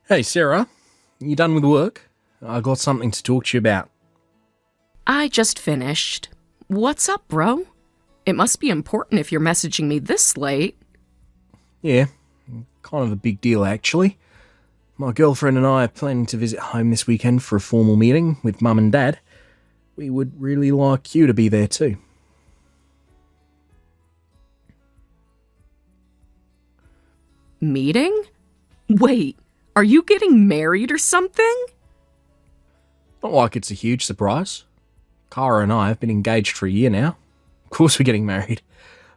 Hey Sarah, you done with work? I got something to talk to you about. I just finished. What's up, bro? It must be important if you're messaging me this late. Yeah, kind of a big deal actually. My girlfriend and I are planning to visit home this weekend for a formal meeting with Mum and Dad. We would really like you to be there too. Meeting? Wait, are you getting married or something? Not like it's a huge surprise. Cara and I have been engaged for a year now. Of course we're getting married.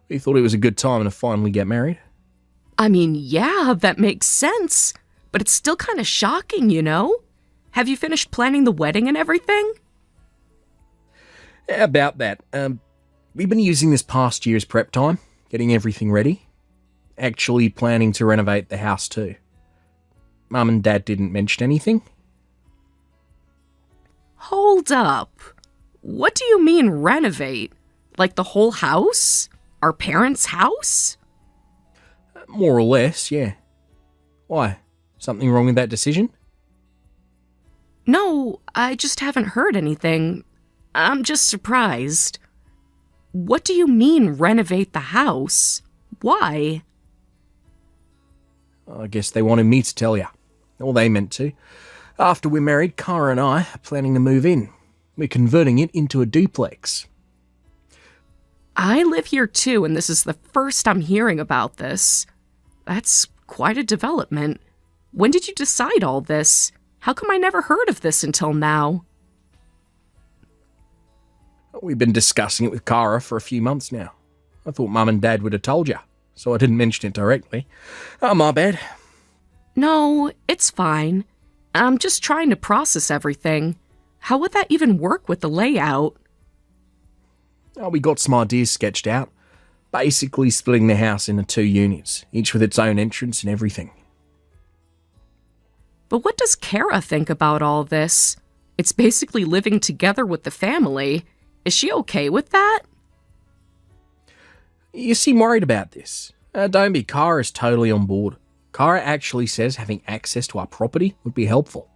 We thought it was a good time to finally get married. I mean, yeah, that makes sense. But it's still kind of shocking, you know? Have you finished planning the wedding and everything? About that, we've been using this past year as prep time, getting everything ready. Actually planning to renovate the house too. Mum and Dad didn't mention anything. Hold up. What do you mean renovate? Like the whole house? Our parents' house? More or less, yeah. Why? Something wrong with that decision? No, I just haven't heard anything. I'm just surprised. What do you mean renovate the house? Why? I guess they wanted me to tell you. Or they meant to. After we're married, Cara and I are planning to move in. We're converting it into a duplex. I live here too, and this is the first I'm hearing about this. That's quite a development. When did you decide all this? How come I never heard of this until now? We've been discussing it with Cara for a few months now. I thought Mum and Dad would have told you, so I didn't mention it directly. Oh, my bad. No, it's fine. I'm just trying to process everything. How would that even work with the layout? Oh, we got some ideas sketched out. Basically splitting the house into 2 units, each with its own entrance and everything. But what does Kara think about all this? It's basically living together with the family. Is she okay with that? You seem worried about this. Don't be. Cara's totally on board. Cara actually says having access to our property would be helpful.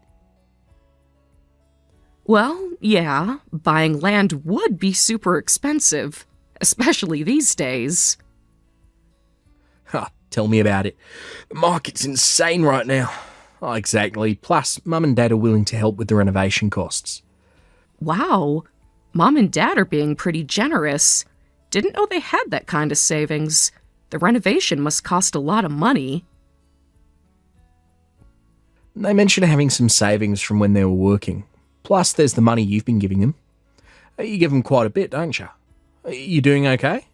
Well, yeah, buying land would be super expensive, especially these days. Tell me about it. The market's insane right now. Oh, exactly. Plus, Mum and Dad are willing to help with the renovation costs. Wow, Mom and Dad are being pretty generous. Didn't know they had that kind of savings. The renovation must cost a lot of money. They mentioned having some savings from when they were working. Plus, there's the money you've been giving them. You give them quite a bit, don't you? You doing okay?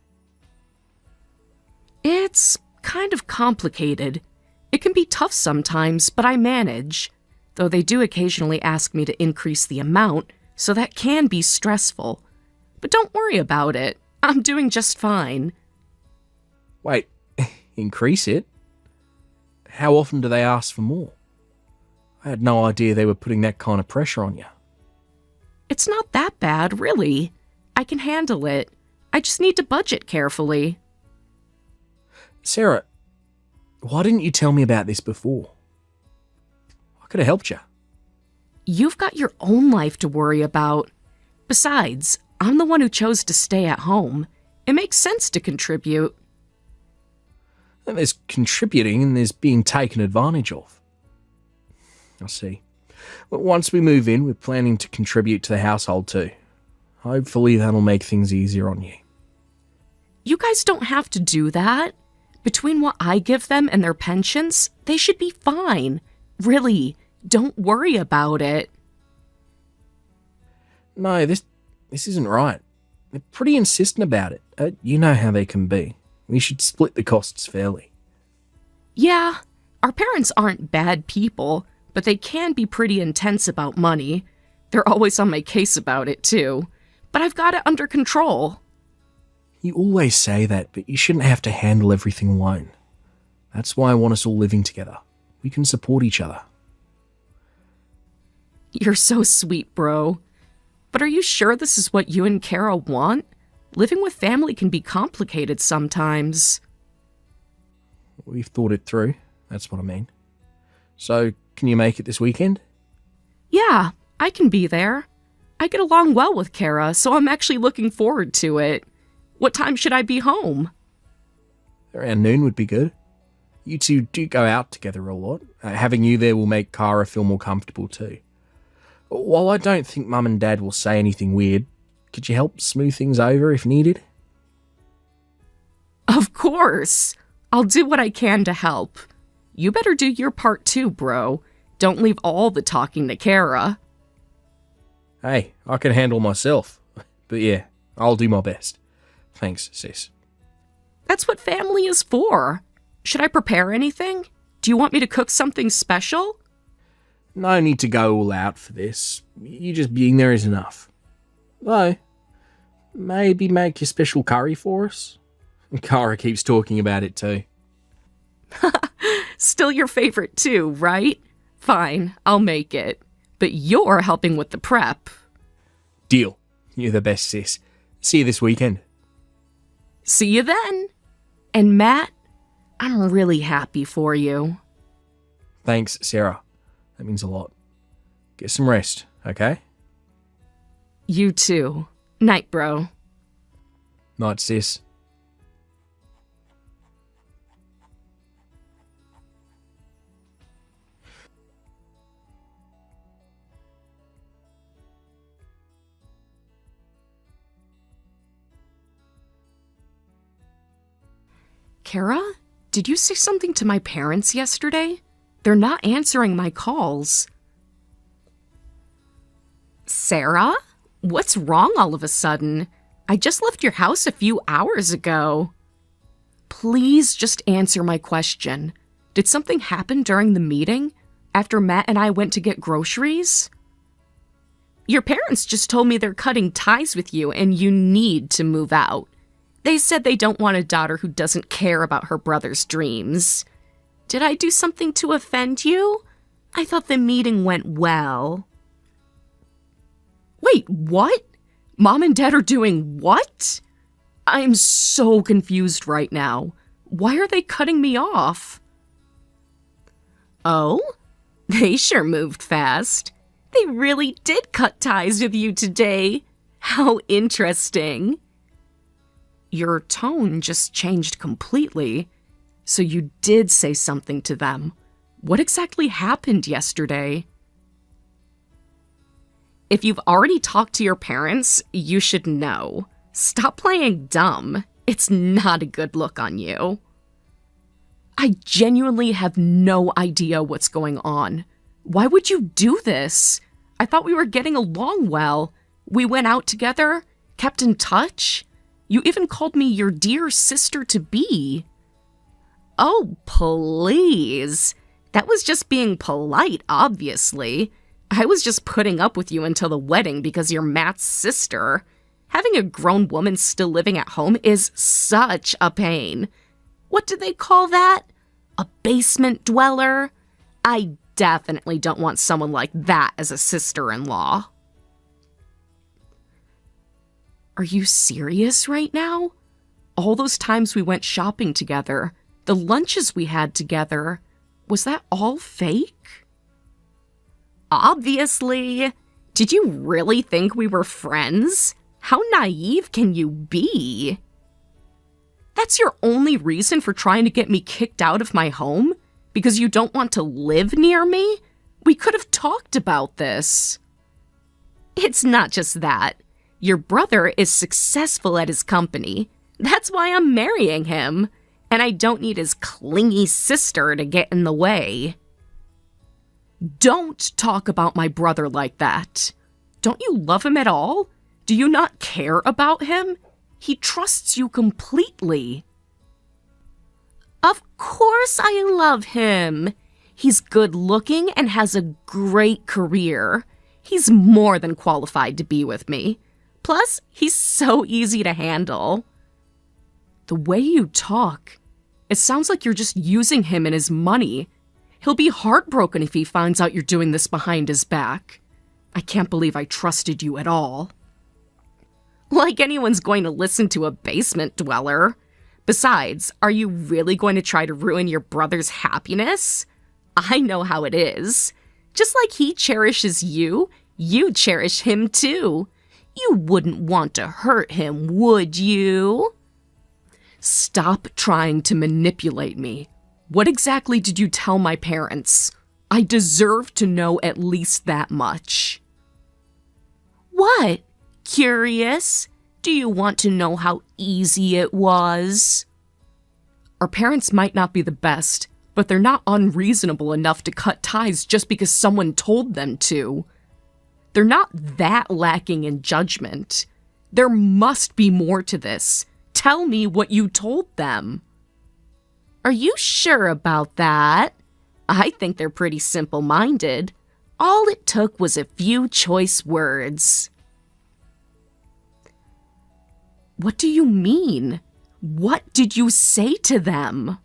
It's kind of complicated. It can be tough sometimes, but I manage. Though they do occasionally ask me to increase the amount, so that can be stressful. But don't worry about it. I'm doing just fine. Wait, increase it? How often do they ask for more? I had no idea they were putting that kind of pressure on you. It's not that bad, really. I can handle it. I just need to budget carefully. Sarah, why didn't you tell me about this before? I could have helped you. You've got your own life to worry about. Besides, I'm the one who chose to stay at home. It makes sense to contribute. There's contributing and there's being taken advantage of. I see. But once we move in, we're planning to contribute to the household too. Hopefully that'll make things easier on you. You guys don't have to do that. Between what I give them and their pensions, they should be fine. Really, don't worry about it. No, this isn't right. They're pretty insistent about it. You know how they can be. We should split the costs fairly. Yeah, our parents aren't bad people, but they can be pretty intense about money. They're always on my case about it too. But I've got it under control. You always say that, but you shouldn't have to handle everything alone. That's why I want us all living together. We can support each other. You're so sweet, bro. But are you sure this is what you and Kara want? Living with family can be complicated sometimes. We've thought it through. That's what I mean. So, Can you make it this weekend? Yeah, I can be there. I get along well with Kara, so I'm actually looking forward to it. What time should I be home? Around noon would be good. You two do go out together a lot. Having you there will make Kara feel more comfortable too. While I don't think Mum and Dad will say anything weird, could you help smooth things over if needed? Of course! I'll do what I can to help. You better do your part too, bro. Don't leave all the talking to Kara. Hey, I can handle myself. But yeah, I'll do my best. Thanks, sis. That's what family is for. Should I prepare anything? Do you want me to cook something special? No need to go all out for this. You just being there is enough. Though, maybe make your special curry for us? Kara keeps talking about it too. Still your favorite too, right? Fine, I'll make it. But you're helping with the prep. Deal. You're the best, sis. See you this weekend. See you then. And Matt, I'm really happy for you. Thanks, Sarah. That means a lot. Get some rest, okay? You too. Night, bro. Night, sis. Kara, did you say something to my parents yesterday? They're not answering my calls. Sarah? What's wrong all of a sudden? I just left your house a few hours ago. Please just answer my question. Did something happen during the meeting? After Matt and I went to get groceries? Your parents just told me they're cutting ties with you and you need to move out. They said they don't want a daughter who doesn't care about her brother's dreams. Did I do something to offend you? I thought the meeting went well. Wait, what? Mom and Dad are doing what? I'm so confused right now. Why are they cutting me off? Oh? They sure moved fast. They really did cut ties with you today. How interesting. Your tone just changed completely. So you did say something to them. What exactly happened yesterday? If you've already talked to your parents, you should know. Stop playing dumb. It's not a good look on you. I genuinely have no idea what's going on. Why would you do this? I thought we were getting along well. We went out together, kept in touch. You even called me your dear sister-to-be. Oh, please. That was just being polite, obviously. I was just putting up with you until the wedding because you're Matt's sister. Having a grown woman still living at home is such a pain. What do they call that? A basement dweller? I definitely don't want someone like that as a sister-in-law. Are you serious right now? All those times we went shopping together, the lunches we had together, was that all fake? Obviously. Did you really think we were friends? How naive can you be? That's your only reason for trying to get me kicked out of my home? Because you don't want to live near me? We could have talked about this. It's not just that. Your brother is successful at his company. That's why I'm marrying him. And I don't need his clingy sister to get in the way. Don't talk about my brother like that. Don't you love him at all? Do you not care about him? He trusts you completely. Of course I love him. He's good looking and has a great career. He's more than qualified to be with me. Plus, he's so easy to handle. The way you talk, it sounds like you're just using him and his money. He'll be heartbroken if he finds out you're doing this behind his back. I can't believe I trusted you at all. Like anyone's going to listen to a basement dweller. Besides, are you really going to try to ruin your brother's happiness? I know how it is. Just like he cherishes you, you cherish him too. You wouldn't want to hurt him, would you? Stop trying to manipulate me. What exactly did you tell my parents? I deserve to know at least that much. What? Curious? Do you want to know how easy it was? Our parents might not be the best, but they're not unreasonable enough to cut ties just because someone told them to. They're not that lacking in judgment. There must be more to this. Tell me what you told them. Are you sure about that? I think they're pretty simple-minded. All it took was a few choice words. What do you mean? What did you say to them?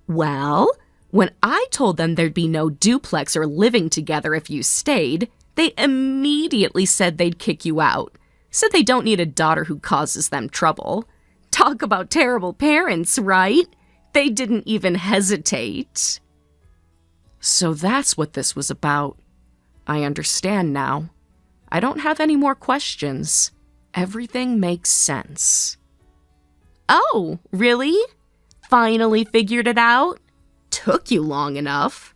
Well, when I told them there'd be no duplex or living together if you stayed, they immediately said they'd kick you out. Said they don't need a daughter who causes them trouble. Talk about terrible parents, right? They didn't even hesitate. So that's what this was about. I understand now. I don't have any more questions. Everything makes sense. Oh, really? Finally figured it out? Took you long enough.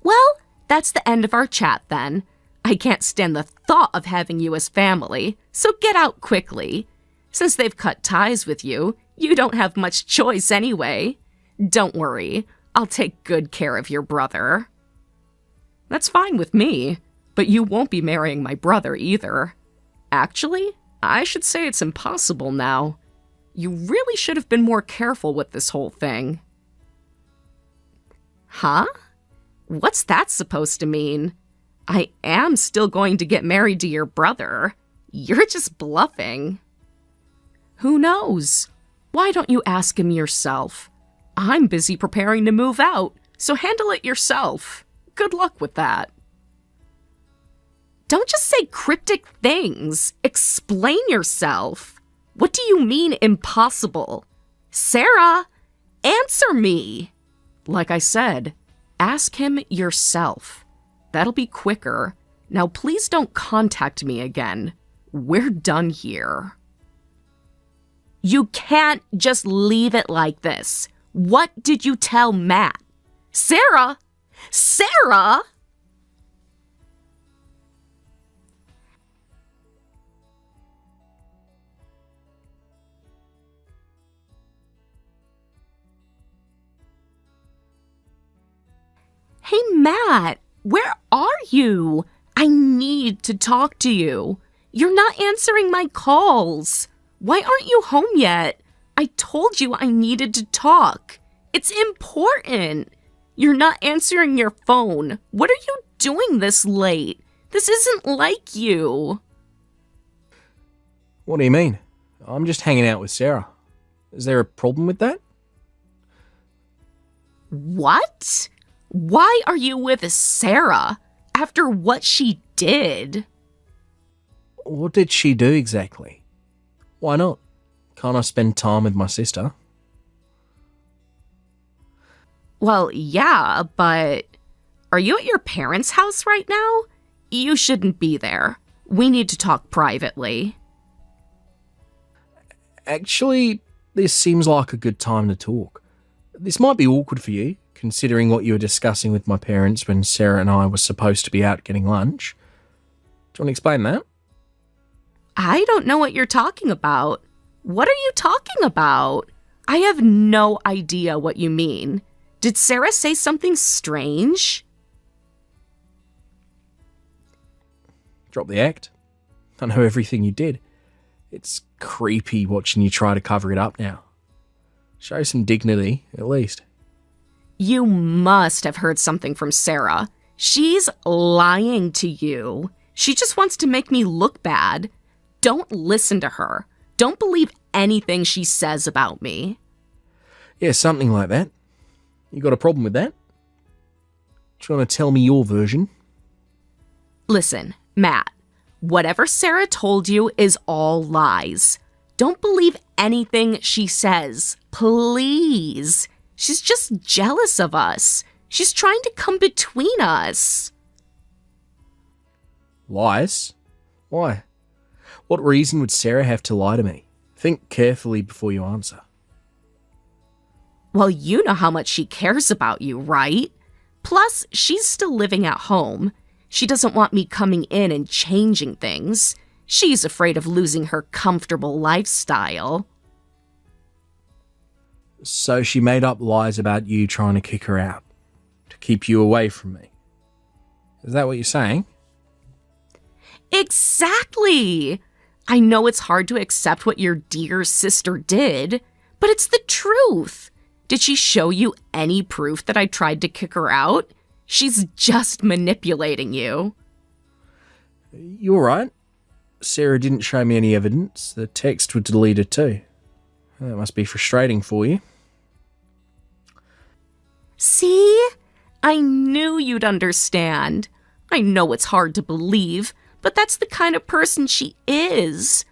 Well, that's the end of our chat then. I can't stand the thought of having you as family, so get out quickly. Since they've cut ties with you, you don't have much choice anyway. Don't worry, I'll take good care of your brother. That's fine with me, but you won't be marrying my brother either. Actually, I should say it's impossible now. You really should have been more careful with this whole thing. Huh? What's that supposed to mean? I am still going to get married to your brother. You're just bluffing. Who knows? Why don't you ask him yourself? I'm busy preparing to move out, so handle it yourself. Good luck with that. Don't just say cryptic things. Explain yourself. What do you mean impossible? Sarah, answer me. Like I said, ask him yourself. That'll be quicker. Now please don't contact me again. We're done here. You can't just leave it like this. What did you tell Matt? Sarah! Sarah! Hey, Matt, where are you? I need to talk to you. You're not answering my calls. Why aren't you home yet? I told you I needed to talk. It's important. You're not answering your phone. What are you doing this late? This isn't like you. What do you mean? I'm just hanging out with Sarah. Is there a problem with that? What? Why are you with Sarah after what she did? What did she do exactly? Why not? Can't I spend time with my sister? Well, yeah, but are you at your parents' house right now? You shouldn't be there. We need to talk privately. Actually, this seems like a good time to talk. This might be awkward for you, considering what you were discussing with my parents when Sarah and I were supposed to be out getting lunch. Do you want to explain that? I don't know what you're talking about. What are you talking about? I have no idea what you mean. Did Sarah say something strange? Drop the act. I know everything you did. It's creepy watching you try to cover it up now. Show some dignity, at least. You must have heard something from Sarah. She's lying to you. She just wants to make me look bad. Don't listen to her. Don't believe anything she says about me. Yeah, something like that. You got a problem with that? Do you want to tell me your version? Listen, Matt, whatever Sarah told you is all lies. Don't believe anything she says, please. She's just jealous of us. She's trying to come between us. Lies? Why? What reason would Sarah have to lie to me? Think carefully before you answer. Well, you know how much she cares about you, right? Plus, she's still living at home. She doesn't want me coming in and changing things. She's afraid of losing her comfortable lifestyle. So she made up lies about you trying to kick her out, to keep you away from me. Is that what you're saying? Exactly! I know it's hard to accept what your dear sister did, but it's the truth. Did she show you any proof that I tried to kick her out? She's just manipulating you. You're right. Sarah didn't show me any evidence. The text was deleted too. That must be frustrating for you. See? I knew you'd understand. I know it's hard to believe, but that's the kind of person she is.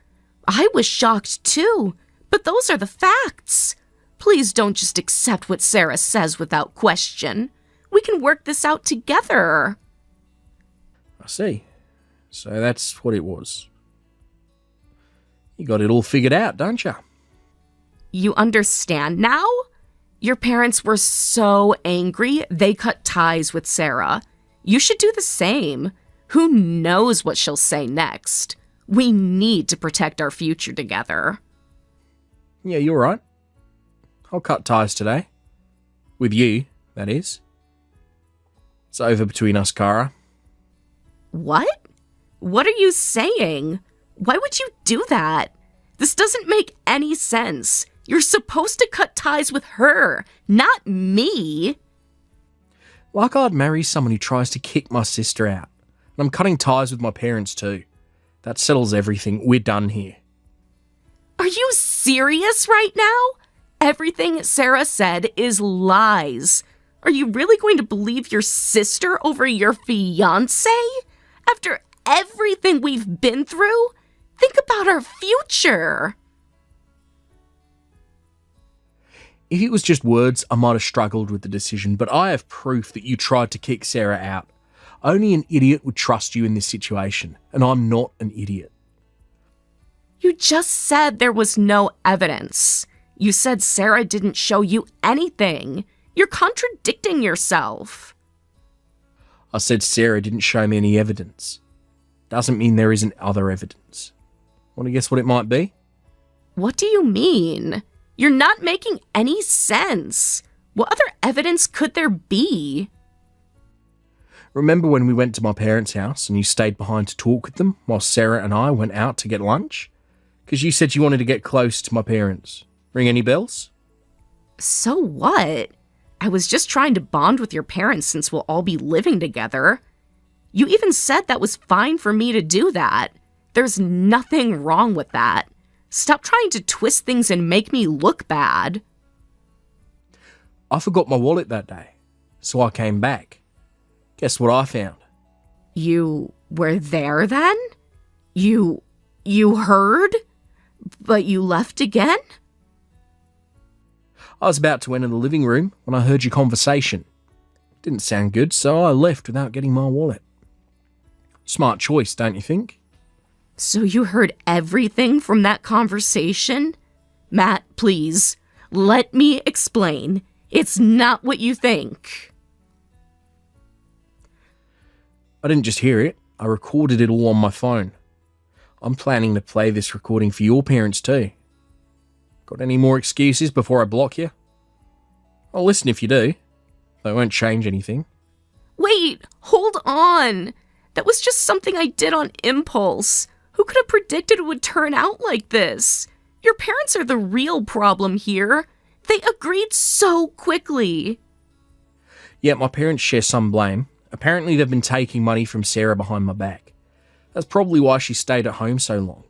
I was shocked too, but those are the facts. Please don't just accept what Sarah says without question. We can work this out together. I see. So that's what it was. You got it all figured out, don't you? You understand now? Your parents were so angry, they cut ties with Sarah. You should do the same. Who knows what she'll say next? We need to protect our future together. Yeah, you're right. I'll cut ties today. With you, that is. It's over between us, Kara. What? What are you saying? Why would you do that? This doesn't make any sense. You're supposed to cut ties with her, not me. Like I'd marry someone who tries to kick my sister out. And I'm cutting ties with my parents too. That settles everything. We're done here. Are you serious right now? Everything Sarah said is lies. Are you really going to believe your sister over your fiancé? After everything we've been through? Think about our future. If it was just words, I might have struggled with the decision, but I have proof that you tried to kick Sarah out. Only an idiot would trust you in this situation, and I'm not an idiot. You just said there was no evidence. You said Sarah didn't show you anything. You're contradicting yourself. I said Sarah didn't show me any evidence. Doesn't mean there isn't other evidence. Want to guess what it might be? What do you mean? You're not making any sense. What other evidence could there be? Remember when we went to my parents' house and you stayed behind to talk with them while Sarah and I went out to get lunch? Because you said you wanted to get close to my parents. Ring any bells? So what? I was just trying to bond with your parents since we'll all be living together. You even said that was fine for me to do that. There's nothing wrong with that. Stop trying to twist things and make me look bad. I forgot my wallet that day, so I came back. Guess what I found? You were there then? You heard? But you left again? I was about to enter the living room when I heard your conversation. Didn't sound good, so I left without getting my wallet. Smart choice, don't you think? So you heard everything from that conversation? Matt, please, let me explain. It's not what you think. I didn't just hear it, I recorded it all on my phone. I'm planning to play this recording for your parents too. Got any more excuses before I block you? I'll listen if you do. They won't change anything. Wait, hold on. That was just something I did on impulse. Who could have predicted it would turn out like this? Your parents are the real problem here. They agreed so quickly. Yeah, my parents share some blame. Apparently they've been taking money from Sarah behind my back. That's probably why she stayed at home so long.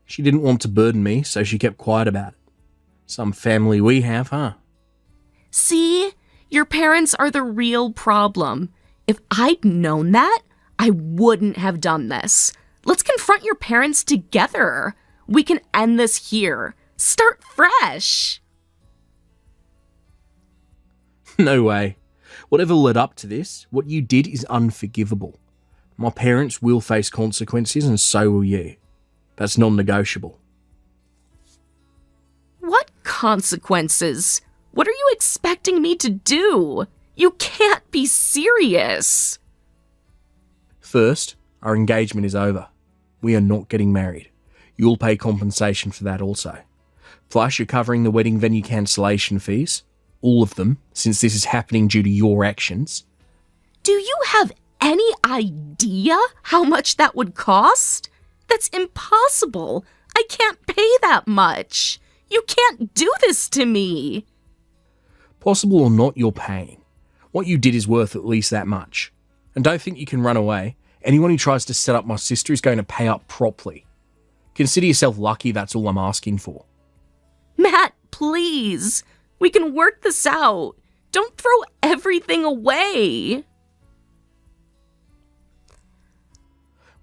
She didn't want to burden me, so she kept quiet about it. Some family we have, huh? See? Your parents are the real problem. If I'd known that, I wouldn't have done this. Let's confront your parents together. We can end this here. Start fresh. No way. Whatever led up to this, what you did is unforgivable. My parents will face consequences and so will you. That's non-negotiable. What consequences? What are you expecting me to do? You can't be serious. First, our engagement is over. We are not getting married. You'll pay compensation for that also. Plus, you're covering the wedding venue cancellation fees. All of them, since this is happening due to your actions. Do you have any idea how much that would cost? That's impossible. I can't pay that much. You can't do this to me. Possible or not, you're paying. What you did is worth at least that much. And don't think you can run away. Anyone who tries to set up my sister is going to pay up properly. Consider yourself lucky, that's all I'm asking for. Matt, please. We can work this out. Don't throw everything away.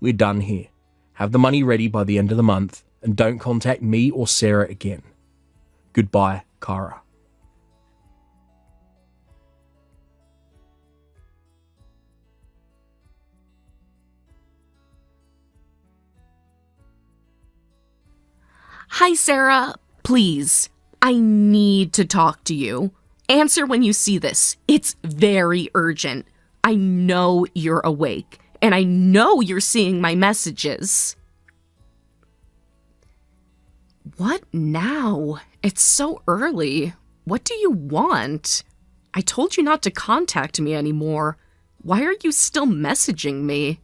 We're done here. Have the money ready by the end of the month and don't contact me or Sarah again. Goodbye, Kara. Hi, Sarah. Please, I need to talk to you. Answer when you see this. It's very urgent. I know you're awake, and I know you're seeing my messages. What now? It's so early. What do you want? I told you not to contact me anymore. Why are you still messaging me?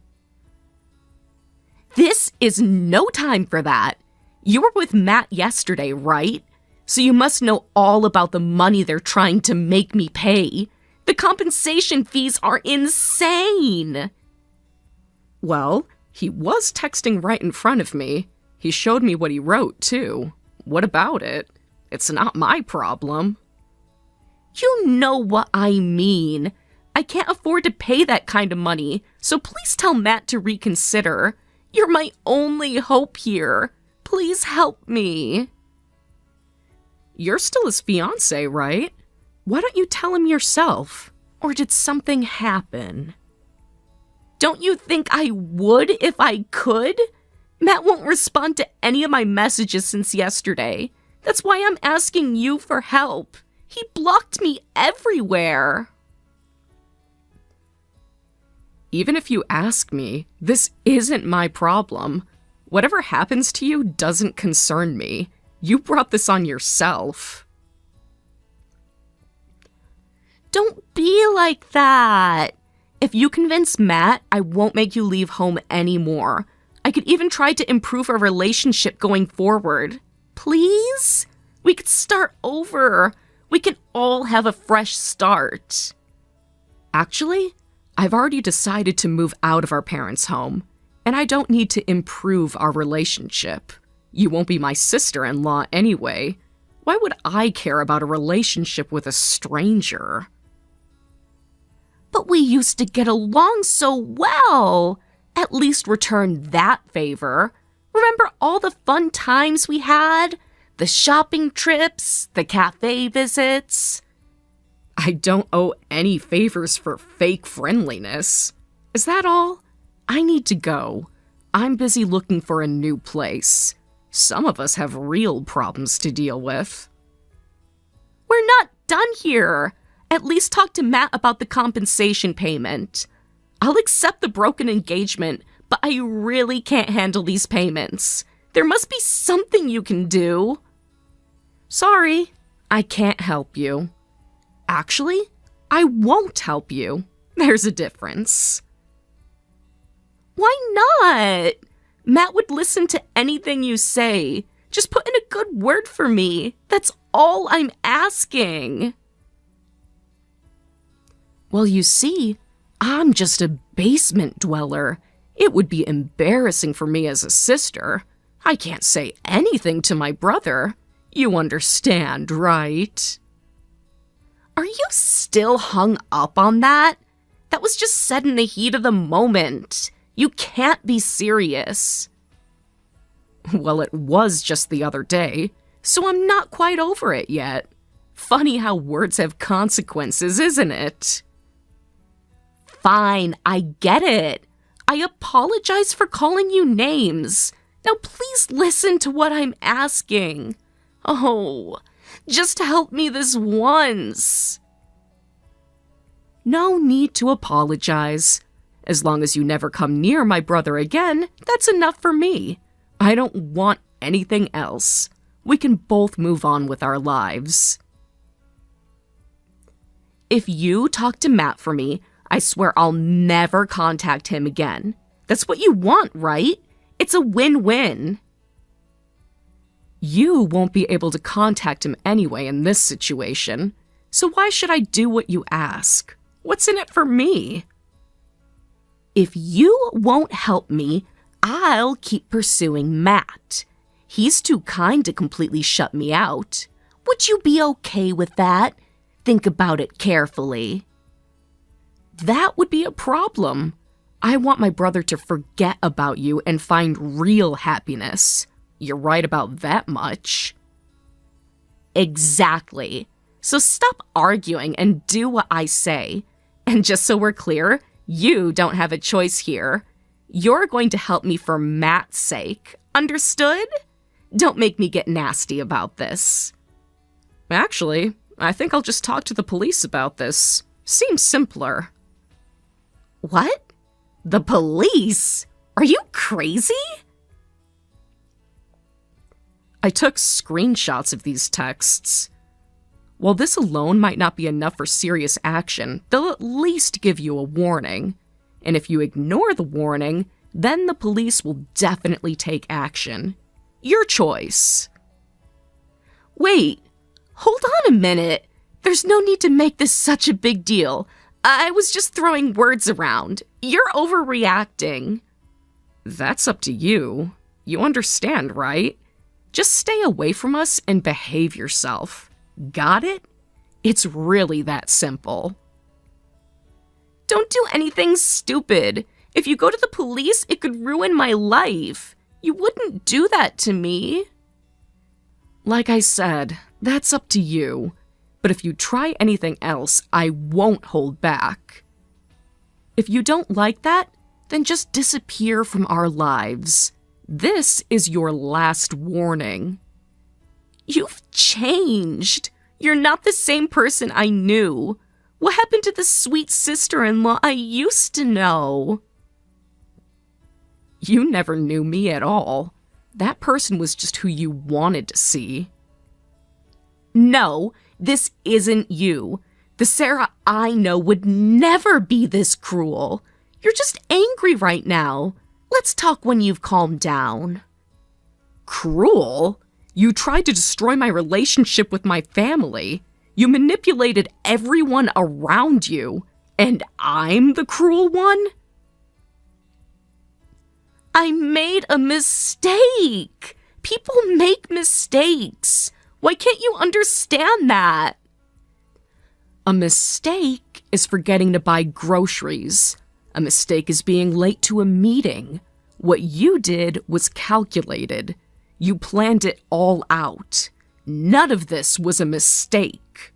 This is no time for that. You were with Matt yesterday, right? So you must know all about the money they're trying to make me pay. The compensation fees are insane. Well, he was texting right in front of me. He showed me what he wrote, too. What about it? It's not my problem. You know what I mean. I can't afford to pay that kind of money, so please tell Matt to reconsider. You're my only hope here. Please help me. You're still his fiancé, right? Why don't you tell him yourself? Or did something happen? Don't you think I would if I could? Matt won't respond to any of my messages since yesterday. That's why I'm asking you for help. He blocked me everywhere. Even if you ask me, this isn't my problem. Whatever happens to you doesn't concern me. You brought this on yourself. Don't be like that. If you convince Matt, I won't make you leave home anymore. I could even try to improve our relationship going forward. Please? We could start over. We can all have a fresh start. Actually, I've already decided to move out of our parents' home. And I don't need to improve our relationship. You won't be my sister-in-law anyway. Why would I care about a relationship with a stranger? But we used to get along so well. At least return that favor. Remember all the fun times we had? The shopping trips, the cafe visits. I don't owe any favors for fake friendliness. Is that all? I need to go. I'm busy looking for a new place. Some of us have real problems to deal with. We're not done here. At least talk to Matt about the compensation payment. I'll accept the broken engagement, but I really can't handle these payments. There must be something you can do. Sorry, I can't help you. Actually, I won't help you. There's a difference. Why not? Matt would listen to anything you say. Just put in a good word for me. That's all I'm asking. Well, you see, I'm just a basement dweller. It would be embarrassing for me as a sister. I can't say anything to my brother. You understand, right? Are you still hung up on that? That was just said in the heat of the moment. You can't be serious. Well, it was just the other day, so I'm not quite over it yet. Funny how words have consequences, isn't it? Fine, I get it. I apologize for calling you names. Now please listen to what I'm asking. Oh, just help me this once. No need to apologize. As long as you never come near my brother again, that's enough for me. I don't want anything else. We can both move on with our lives. If you talk to Matt for me, I swear I'll never contact him again. That's what you want, right? It's a win-win. You won't be able to contact him anyway in this situation, so why should I do what you ask? What's in it for me? If you won't help me, I'll keep pursuing Matt. He's too kind to completely shut me out. Would you be okay with that? Think about it carefully. That would be a problem. I want my brother to forget about you and find real happiness. You're right about that much. Exactly. So stop arguing and do what I say. And just so we're clear, you don't have a choice here. You're going to help me for Matt's sake. Understood? Don't make me get nasty about this. Actually, I think I'll just talk to the police about this. Seems simpler. What? The police? Are you crazy? I took screenshots of these texts. While this alone might not be enough for serious action, they'll at least give you a warning. And if you ignore the warning, then the police will definitely take action. Your choice. Wait, hold on a minute. There's no need to make this such a big deal. I was just throwing words around. You're overreacting. That's up to you. You understand, right? Just stay away from us and behave yourself. Got it? It's really that simple. Don't do anything stupid. If you go to the police, it could ruin my life. You wouldn't do that to me. Like I said, that's up to you. But if you try anything else, I won't hold back. If you don't like that, then just disappear from our lives. This is your last warning. You've changed. You're not the same person I knew. What happened to the sweet sister-in-law I used to know? You never knew me at all. That person was just who you wanted to see. No, this isn't you. The Sarah I know would never be this cruel. You're just angry right now. Let's talk when you've calmed down. Cruel? You tried to destroy my relationship with my family. You manipulated everyone around you. And I'm the cruel one? I made a mistake. People make mistakes. Why can't you understand that? A mistake is forgetting to buy groceries. A mistake is being late to a meeting. What you did was calculated. You planned it all out. None of this was a mistake.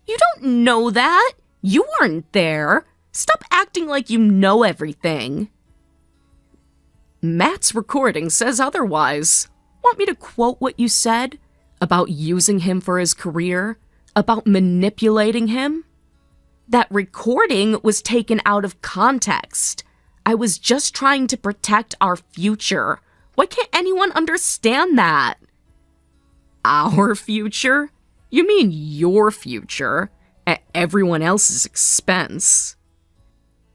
You don't know that. You weren't there. Stop acting like you know everything. Matt's recording says otherwise. Want me to quote what you said? About using him for his career? About manipulating him? That recording was taken out of context. I was just trying to protect our future. Why can't anyone understand that? Our future? You mean your future, at everyone else's expense.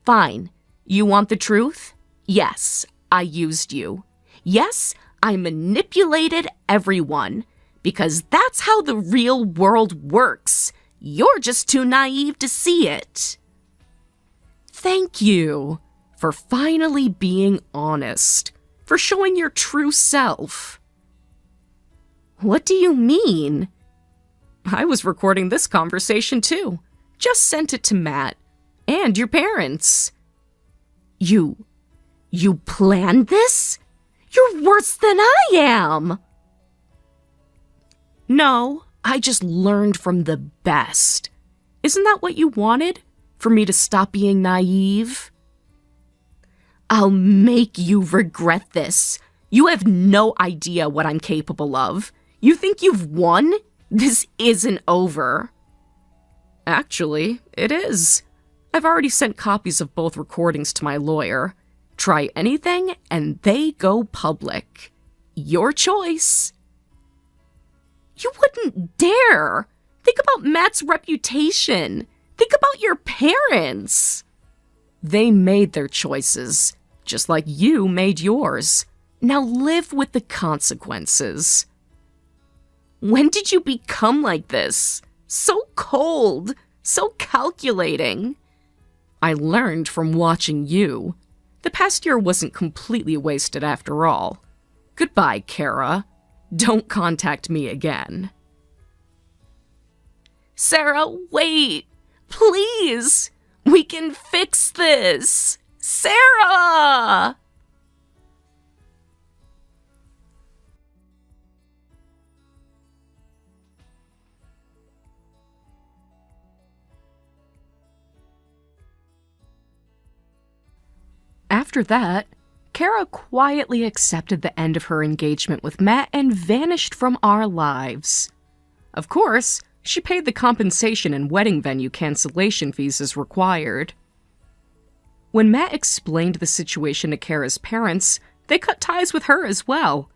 Fine. You want the truth? Yes, I used you. Yes, I manipulated everyone. Because that's how the real world works. You're just too naive to see it. Thank you for finally being honest, for showing your true self. What do you mean? I was recording this conversation too. Just sent it to Matt and your parents. You planned this? You're worse than I am. No, I just learned from the best. Isn't that what you wanted? For me to stop being naive? I'll make you regret this. You have no idea what I'm capable of. You think you've won? This isn't over. Actually, it is. I've already sent copies of both recordings to my lawyer. Try anything, and they go public. Your choice. You wouldn't dare! Think about Matt's reputation. Think about your parents. They made their choices, just like you made yours. Now live with the consequences. When did you become like this? So cold, so calculating. I learned from watching you. The past year wasn't completely wasted after all. Goodbye, Kara. Don't contact me again. Sarah, wait! Please! We can fix this! Sarah! After that, Kara quietly accepted the end of her engagement with Matt and vanished from our lives. Of course, she paid the compensation and wedding venue cancellation fees as required. When Matt explained the situation to Kara's parents, they cut ties with her as well.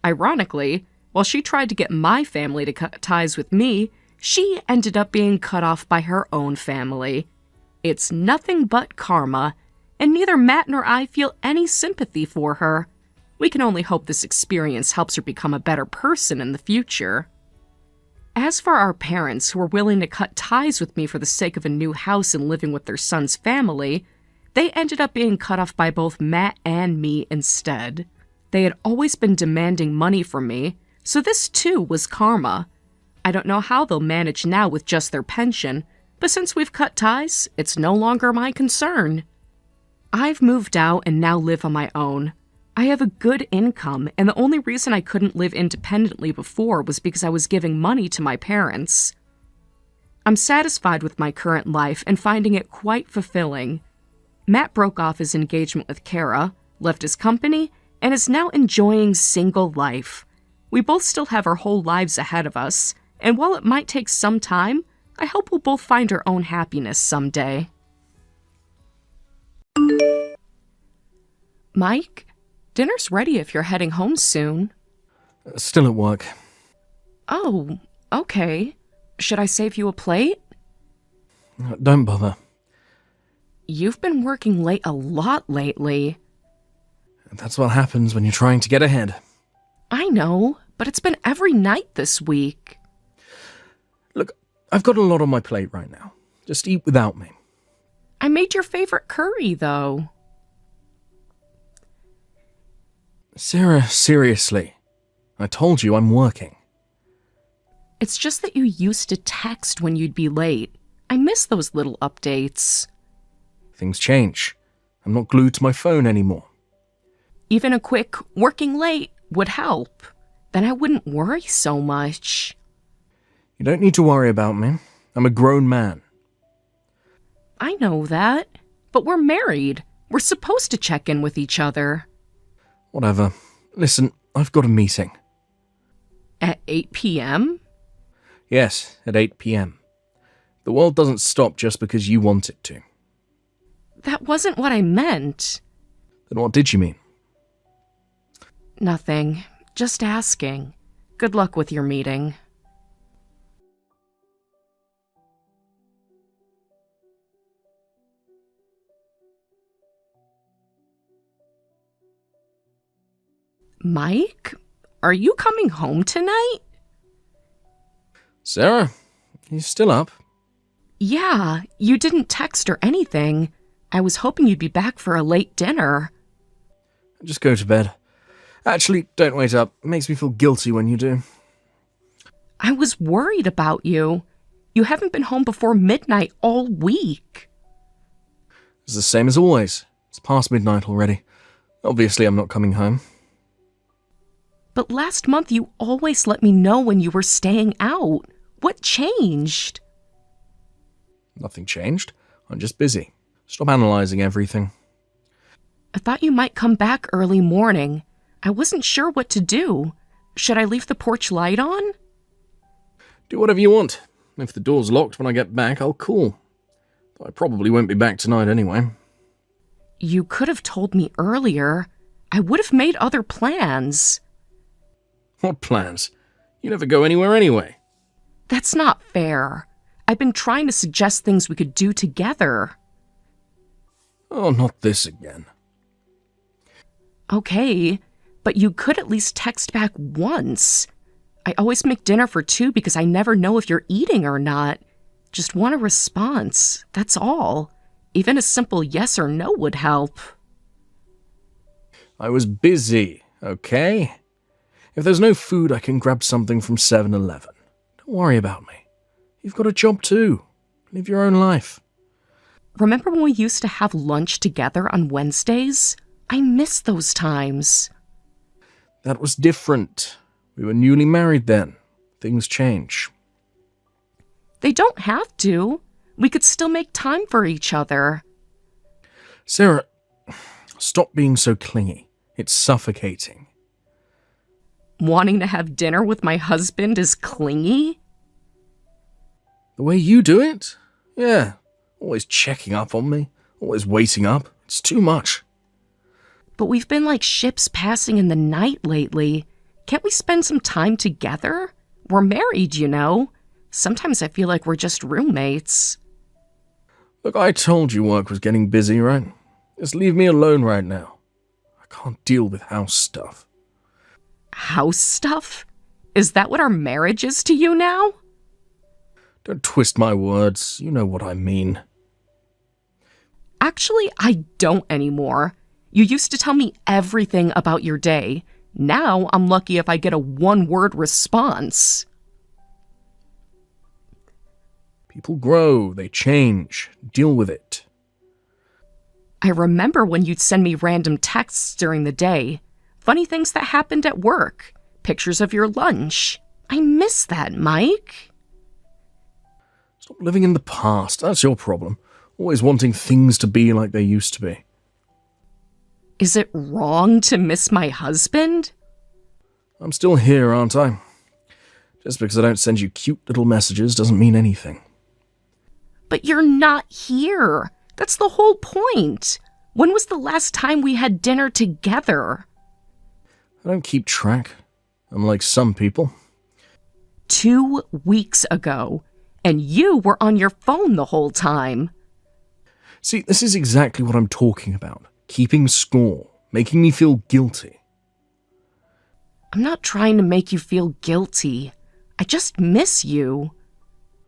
Ironically, while she tried to get my family to cut ties with me, she ended up being cut off by her own family. It's nothing but karma, and neither Matt nor I feel any sympathy for her. We can only hope this experience helps her become a better person in the future. As for our parents, who were willing to cut ties with me for the sake of a new house and living with their son's family, they ended up being cut off by both Matt and me instead. They had always been demanding money from me, so this too was karma. I don't know how they'll manage now with just their pension, but since we've cut ties, it's no longer my concern. I've moved out and now live on my own. I have a good income, and the only reason I couldn't live independently before was because I was giving money to my parents. I'm satisfied with my current life and finding it quite fulfilling. Matt broke off his engagement with Kara, left his company, and is now enjoying single life. We both still have our whole lives ahead of us, and while it might take some time, I hope we'll both find our own happiness someday. Mike, dinner's ready if you're heading home soon. Still at work. Oh, okay. Should I save you a plate? Don't bother. You've been working late a lot lately. That's what happens when you're trying to get ahead. I know, but it's been every night this week. Look, I've got a lot on my plate right now. Just eat without me. I made your favorite curry, though. Sarah, seriously. I told you I'm working. It's just that you used to text when you'd be late. I miss those little updates. Things change. I'm not glued to my phone anymore. Even a quick working late would help. Then I wouldn't worry so much. You don't need to worry about me. I'm a grown man. I know that, but we're married. We're supposed to check in with each other. Whatever. Listen, I've got a meeting. At 8 p.m.? Yes, at 8 p.m. The world doesn't stop just because you want it to. That wasn't what I meant. Then what did you mean? Nothing. Just asking. Good luck with your meeting. Mike? Are you coming home tonight? Sarah, you still up? Yeah, you didn't text or anything. I was hoping you'd be back for a late dinner. Just go to bed. Actually, don't wait up. It makes me feel guilty when you do. I was worried about you. You haven't been home before midnight all week. It's the same as always. It's past midnight already. Obviously, I'm not coming home. But last month you always let me know when you were staying out. What changed? Nothing changed. I'm just busy. Stop analysing everything. I thought you might come back early morning. I wasn't sure what to do. Should I leave the porch light on? Do whatever you want. If the door's locked when I get back, I'll call. I probably won't be back tonight anyway. You could have told me earlier. I would have made other plans. What plans? You never go anywhere anyway. That's not fair. I've been trying to suggest things we could do together. Oh, not this again. Okay, but you could at least text back once. I always make dinner for two because I never know if you're eating or not. Just want a response, that's all. Even a simple yes or no would help. I was busy, okay? If there's no food, I can grab something from 7-Eleven. Don't worry about me. You've got a job too. Live your own life. Remember when we used to have lunch together on Wednesdays? I miss those times. That was different. We were newly married then. Things change. They don't have to. We could still make time for each other. Sarah, stop being so clingy. It's suffocating. Wanting to have dinner with my husband is clingy? The way you do it? Yeah. Always checking up on me. Always waiting up. It's too much. But we've been like ships passing in the night lately. Can't we spend some time together? We're married, you know. Sometimes I feel like we're just roommates. Look, I told you work was getting busy, right? Just leave me alone right now. I can't deal with house stuff. House stuff? Is that what our marriage is to you now? Don't twist my words. You know what I mean. Actually, I don't anymore. You used to tell me everything about your day. Now I'm lucky if I get a one-word response. People grow, they change. Deal with it. I remember when you'd send me random texts during the day. Funny things that happened at work. Pictures of your lunch. I miss that, Mike. Stop living in the past. That's your problem. Always wanting things to be like they used to be. Is it wrong to miss my husband? I'm still here, aren't I? Just because I don't send you cute little messages doesn't mean anything. But you're not here. That's the whole point. When was the last time we had dinner together? I don't keep track, unlike some people. 2 weeks ago, and you were on your phone the whole time. See, this is exactly what I'm talking about. Keeping score, making me feel guilty. I'm not trying to make you feel guilty. I just miss you.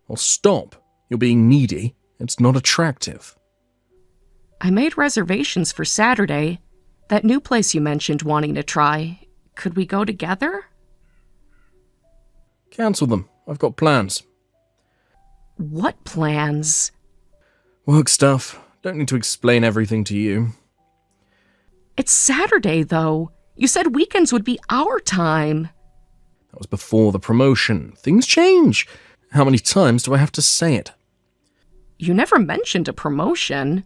Well, stop. You're being needy. It's not attractive. I made reservations for Saturday. That new place you mentioned wanting to try. Could we go together? Cancel them. I've got plans. What plans? Work stuff. Don't need to explain everything to you. It's Saturday, though. You said weekends would be our time. That was before the promotion. Things change. How many times do I have to say it? You never mentioned a promotion.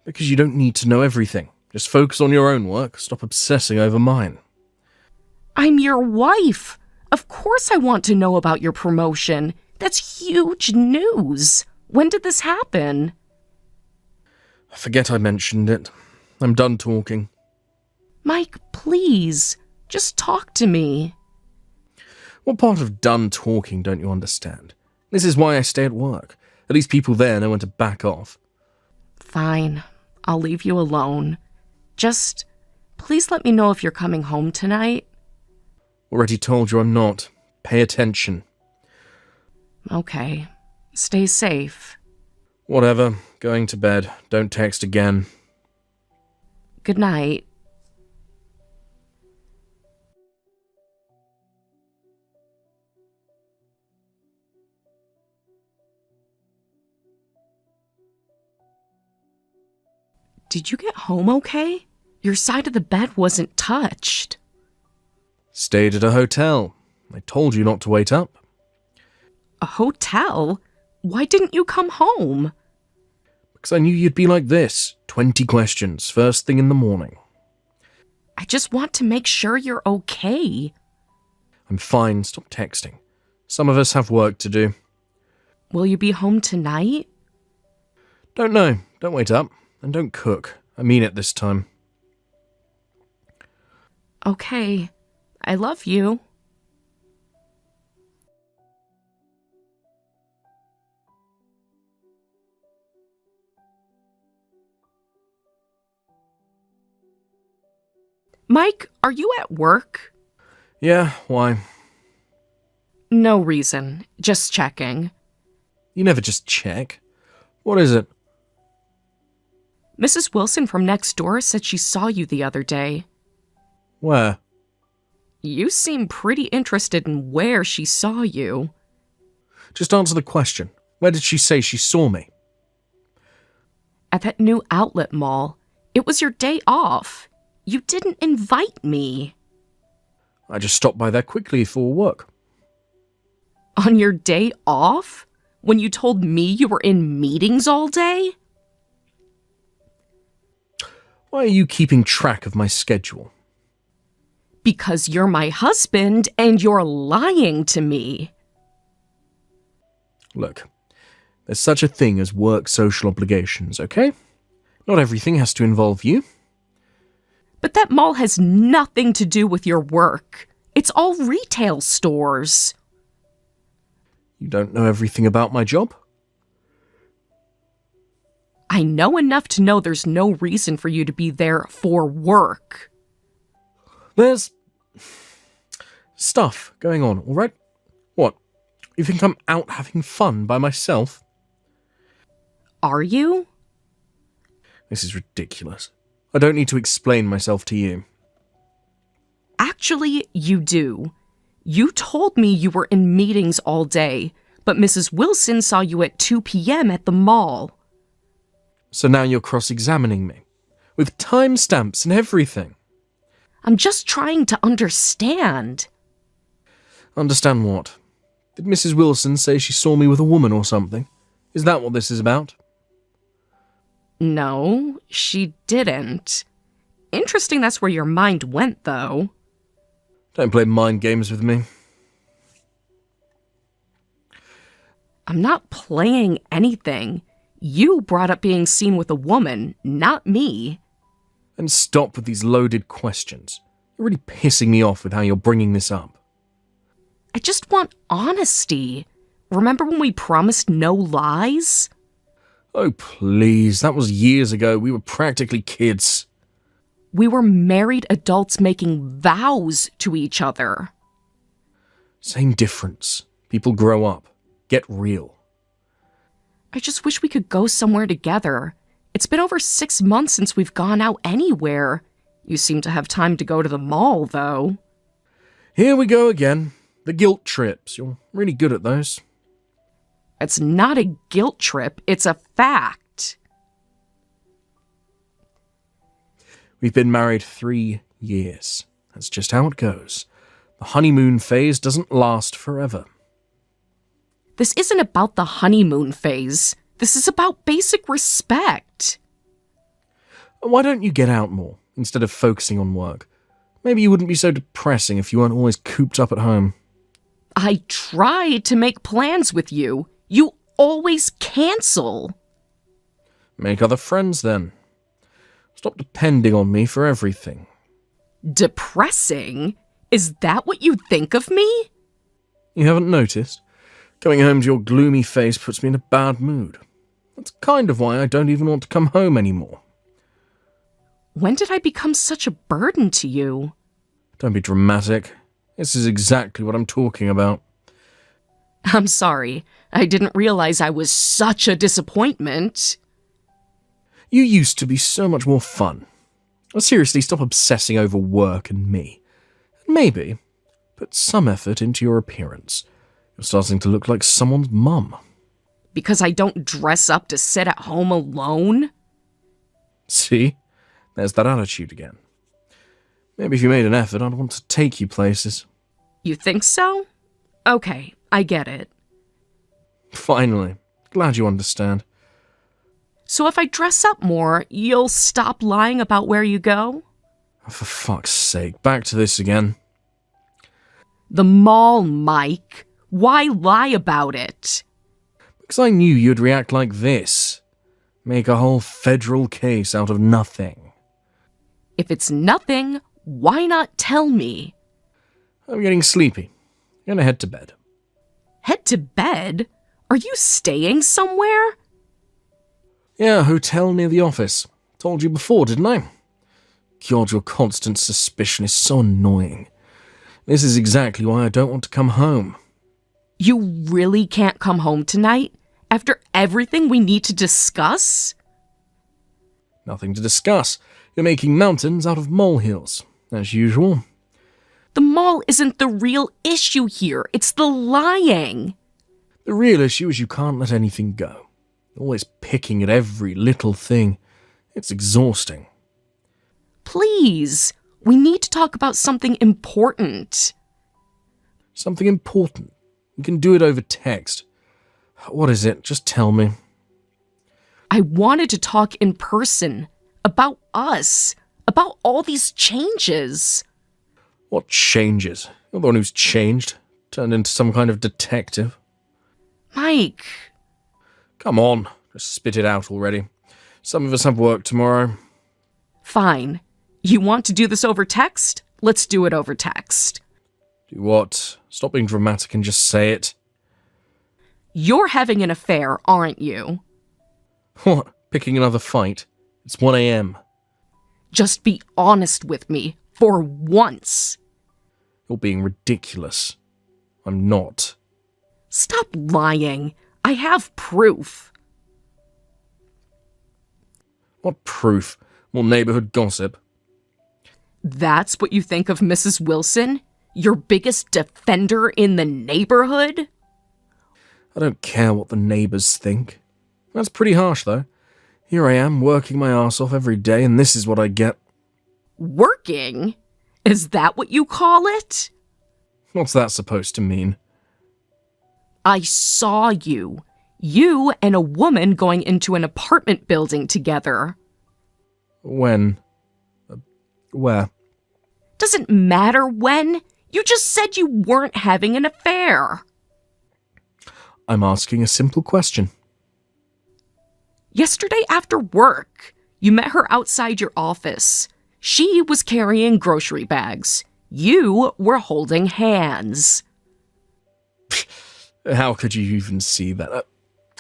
Because you don't need to know everything. Just focus on your own work. Stop obsessing over mine. I'm your wife. Of course I want to know about your promotion. That's huge news. When did this happen? I forget I mentioned it. I'm done talking. Mike, please. Just talk to me. What part of done talking don't you understand? This is why I stay at work. At least people there know when to back off. Fine. I'll leave you alone. Just, please let me know if you're coming home tonight. Already told you I'm not. Pay attention. Okay. Stay safe. Whatever. Going to bed. Don't text again. Good night. Did you get home okay? Your side of the bed wasn't touched. Stayed at a hotel. I told you not to wait up. A hotel? Why didn't you come home? because I knew you'd be like this. 20 questions, first thing in the morning. I just want to make sure you're okay. I'm fine, stop texting. Some of us have work to do. Will you be home tonight? Don't know, don't wait up, and don't cook. I mean it this time. Okay, I love you. Mike, are you at work? Yeah, why? No reason, just checking. You never just check. What is it? Mrs. Wilson from next door said she saw you the other day. Where? You seem pretty interested in where she saw you. Just answer the question. Where did she say she saw me? At that new outlet mall. It was your day off. You didn't invite me. I just stopped by there quickly for work. On your day off? When you told me you were in meetings all day? Why are you keeping track of my schedule? Because you're my husband and you're lying to me. Look, there's such a thing as work social obligations, okay? Not everything has to involve you. But that mall has nothing to do with your work. It's all retail stores. You don't know everything about my job? I know enough to know there's no reason for you to be there for work. There's stuff going on, all right? What? You think I'm out having fun by myself? Are you? This is ridiculous. I don't need to explain myself to you. Actually, you do. You told me you were in meetings all day, but Mrs. Wilson saw you at 2 p.m. at the mall. So now you're cross-examining me, with timestamps and everything. I'm just trying to understand. Understand what? Did Mrs. Wilson say she saw me with a woman or something? Is that what this is about? No, she didn't. Interesting that's where your mind went, though. Don't play mind games with me. I'm not playing anything. You brought up being seen with a woman, not me. And stop with these loaded questions. You're really pissing me off with how you're bringing this up. I just want honesty. Remember when we promised no lies? Oh, please. That was years ago. We were practically kids. We were married adults making vows to each other. Same difference. People grow up. Get real. I just wish we could go somewhere together. It's been over 6 months since we've gone out anywhere. You seem to have time to go to the mall, though. Here we go again. The guilt trips. You're really good at those. It's not a guilt trip, it's a fact. We've been married 3 years. That's just how it goes. The honeymoon phase doesn't last forever. This isn't about the honeymoon phase. This is about basic respect. Why don't you get out more, instead of focusing on work? Maybe you wouldn't be so depressing if you weren't always cooped up at home. I try to make plans with you. You always cancel. Make other friends, then. Stop depending on me for everything. Depressing? Is that what you think of me? You haven't noticed? Going home to your gloomy face puts me in a bad mood. That's kind of why I don't even want to come home anymore. When did I become such a burden to you? Don't be dramatic. This is exactly what I'm talking about. I'm sorry. I didn't realize I was such a disappointment. You used to be so much more fun. Seriously, stop obsessing over work and me. And maybe put some effort into your appearance. You're starting to look like someone's mum. Because I don't dress up to sit at home alone? See? There's that attitude again. Maybe if you made an effort, I'd want to take you places. You think so? Okay, I get it. Finally. Glad you understand. So if I dress up more, you'll stop lying about where you go? Oh, for fuck's sake, back to this again. The mall, Mike. Why lie about it? Because I knew you'd react like this. Make a whole federal case out of nothing. If it's nothing, why not tell me? I'm getting sleepy. I'm gonna head to bed. Head to bed? Are you staying somewhere? Yeah, a hotel near the office. Told you before, didn't I? God, your constant suspicion is so annoying. This is exactly why I don't want to come home. You really can't come home tonight? After everything we need to discuss? Nothing to discuss. You're making mountains out of molehills, as usual. The mall isn't the real issue here. It's the lying. The real issue is you can't let anything go. Always picking at every little thing. It's exhausting. Please, we need to talk about something important. Something important. We can do it over text. What is it? Just tell me. I wanted to talk in person. About us. About all these changes. What changes? You're the one who's changed. Turned into some kind of detective. Mike. Come on. Just spit it out already. Some of us have work tomorrow. Fine. You want to do this over text? Let's do it over text. Do what? Stop being dramatic and just say it. You're having an affair, aren't you? What? Picking another fight? It's 1 a.m. Just be honest with me, for once. You're being ridiculous. I'm not. Stop lying. I have proof. What proof? More neighborhood gossip. That's what you think of Mrs. Wilson? Your biggest defender in the neighborhood? I don't care what the neighbors think. That's pretty harsh, though. Here I am, working my arse off every day, and this is what I get. Working? Is that what you call it? What's that supposed to mean? I saw you. You and a woman going into an apartment building together. When? Where? Doesn't matter when. You just said you weren't having an affair. I'm asking a simple question. Yesterday after work, you met her outside your office. She was carrying grocery bags. You were holding hands. How could you even see that?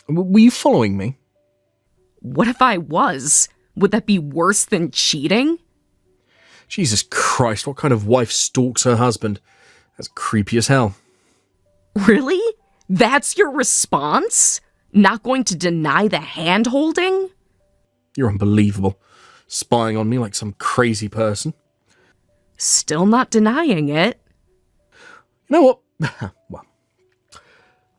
Were you following me? What if I was? Would that be worse than cheating? Jesus Christ, what kind of wife stalks her husband? That's creepy as hell. Really? That's your response? Not going to deny the hand-holding? You're unbelievable. Spying on me like some crazy person. Still not denying it. You know what? Well,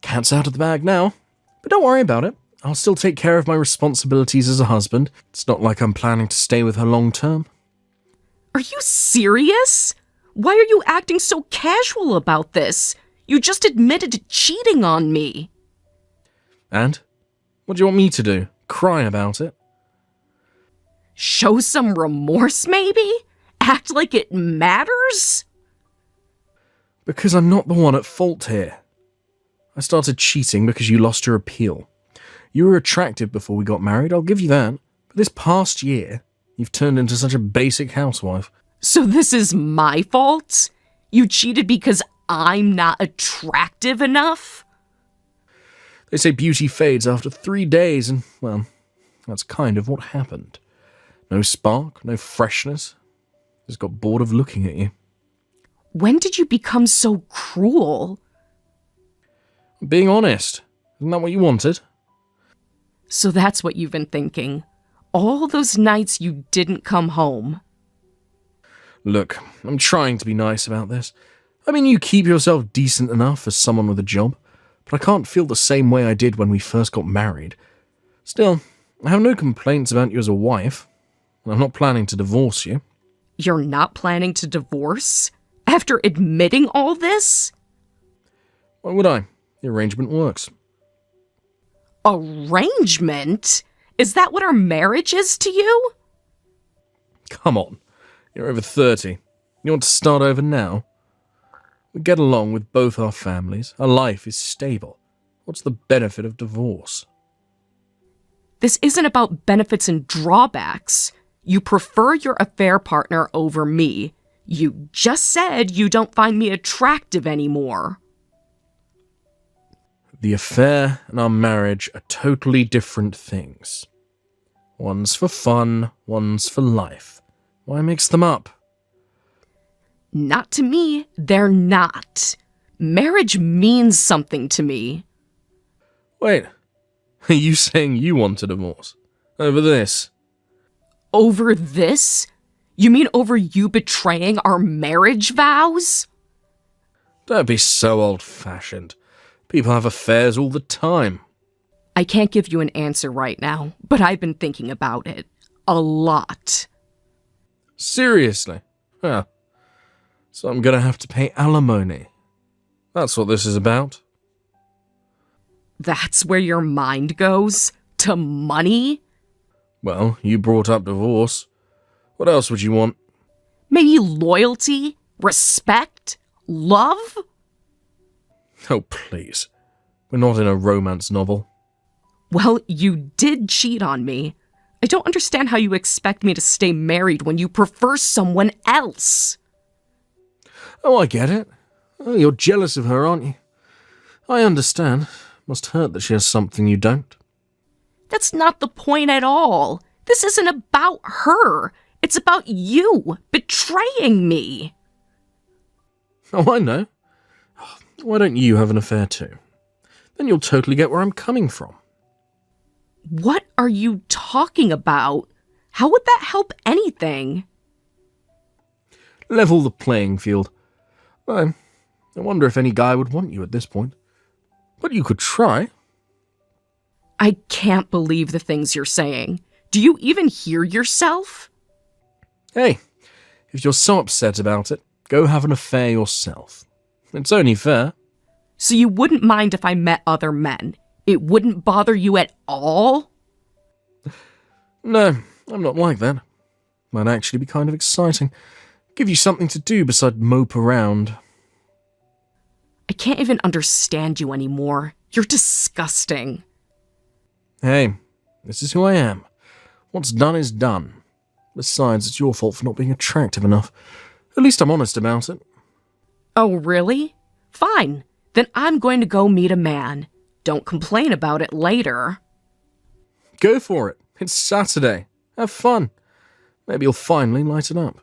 cat's out of the bag now. But don't worry about it. I'll still take care of my responsibilities as a husband. It's not like I'm planning to stay with her long term. Are you serious? Why are you acting so casual about this? You just admitted to cheating on me. And? What do you want me to do? Cry about it? Show some remorse, maybe? Act like it matters? Because I'm not the one at fault here. I started cheating because you lost your appeal. You were attractive before we got married, I'll give you that. But this past year, you've turned into such a basic housewife. So this is my fault? You cheated because I'm not attractive enough? They say beauty fades after 3 days, and, well, that's kind of what happened. No spark, no freshness. Just got bored of looking at you. When did you become so cruel? Being honest. Isn't that what you wanted? So that's what you've been thinking. All those nights you didn't come home. Look, I'm trying to be nice about this. I mean, you keep yourself decent enough for someone with a job, but I can't feel the same way I did when we first got married. Still, I have no complaints about you as a wife. I'm not planning to divorce you. You're not planning to divorce? After admitting all this? Why would I? The arrangement works. Arrangement? Is that what our marriage is to you? Come on, you're over 30. You want to start over now? We get along with both our families. Our life is stable. What's the benefit of divorce? This isn't about benefits and drawbacks. You prefer your affair partner over me. You just said you don't find me attractive anymore. The affair and our marriage are totally different things. One's for fun, one's for life. Why mix them up? Not to me, they're not. Marriage means something to me. Wait, are you saying you want a divorce? Over this? Over this? You mean over you betraying our marriage vows? Don't be so old-fashioned. People have affairs all the time. I can't give you an answer right now, but I've been thinking about it. A lot. Seriously? Huh. So I'm gonna have to pay alimony. That's what this is about. That's where your mind goes? To money? Well, you brought up divorce. What else would you want? Maybe loyalty? Respect? Love? Oh, please. We're not in a romance novel. Well, you did cheat on me. I don't understand how you expect me to stay married when you prefer someone else. Oh, I get it. Oh, you're jealous of her, aren't you? I understand. Must hurt that she has something you don't. That's not the point at all. This isn't about her. It's about you betraying me. Oh, I know. Why don't you have an affair too? Then you'll totally get where I'm coming from. What are you talking about? How would that help anything? Level the playing field. I wonder if any guy would want you at this point. But you could try. I can't believe the things you're saying. Do you even hear yourself? Hey, if you're so upset about it, go have an affair yourself. It's only fair. So you wouldn't mind if I met other men? It wouldn't bother you at all? No, I'm not like that. Might actually be kind of exciting. Give you something to do beside mope around. I can't even understand you anymore. You're disgusting. Hey, this is who I am. What's done is done. Besides, it's your fault for not being attractive enough. At least I'm honest about it. Oh, really? Fine. Then I'm going to go meet a man. Don't complain about it later. Go for it. It's Saturday. Have fun. Maybe you'll finally lighten up.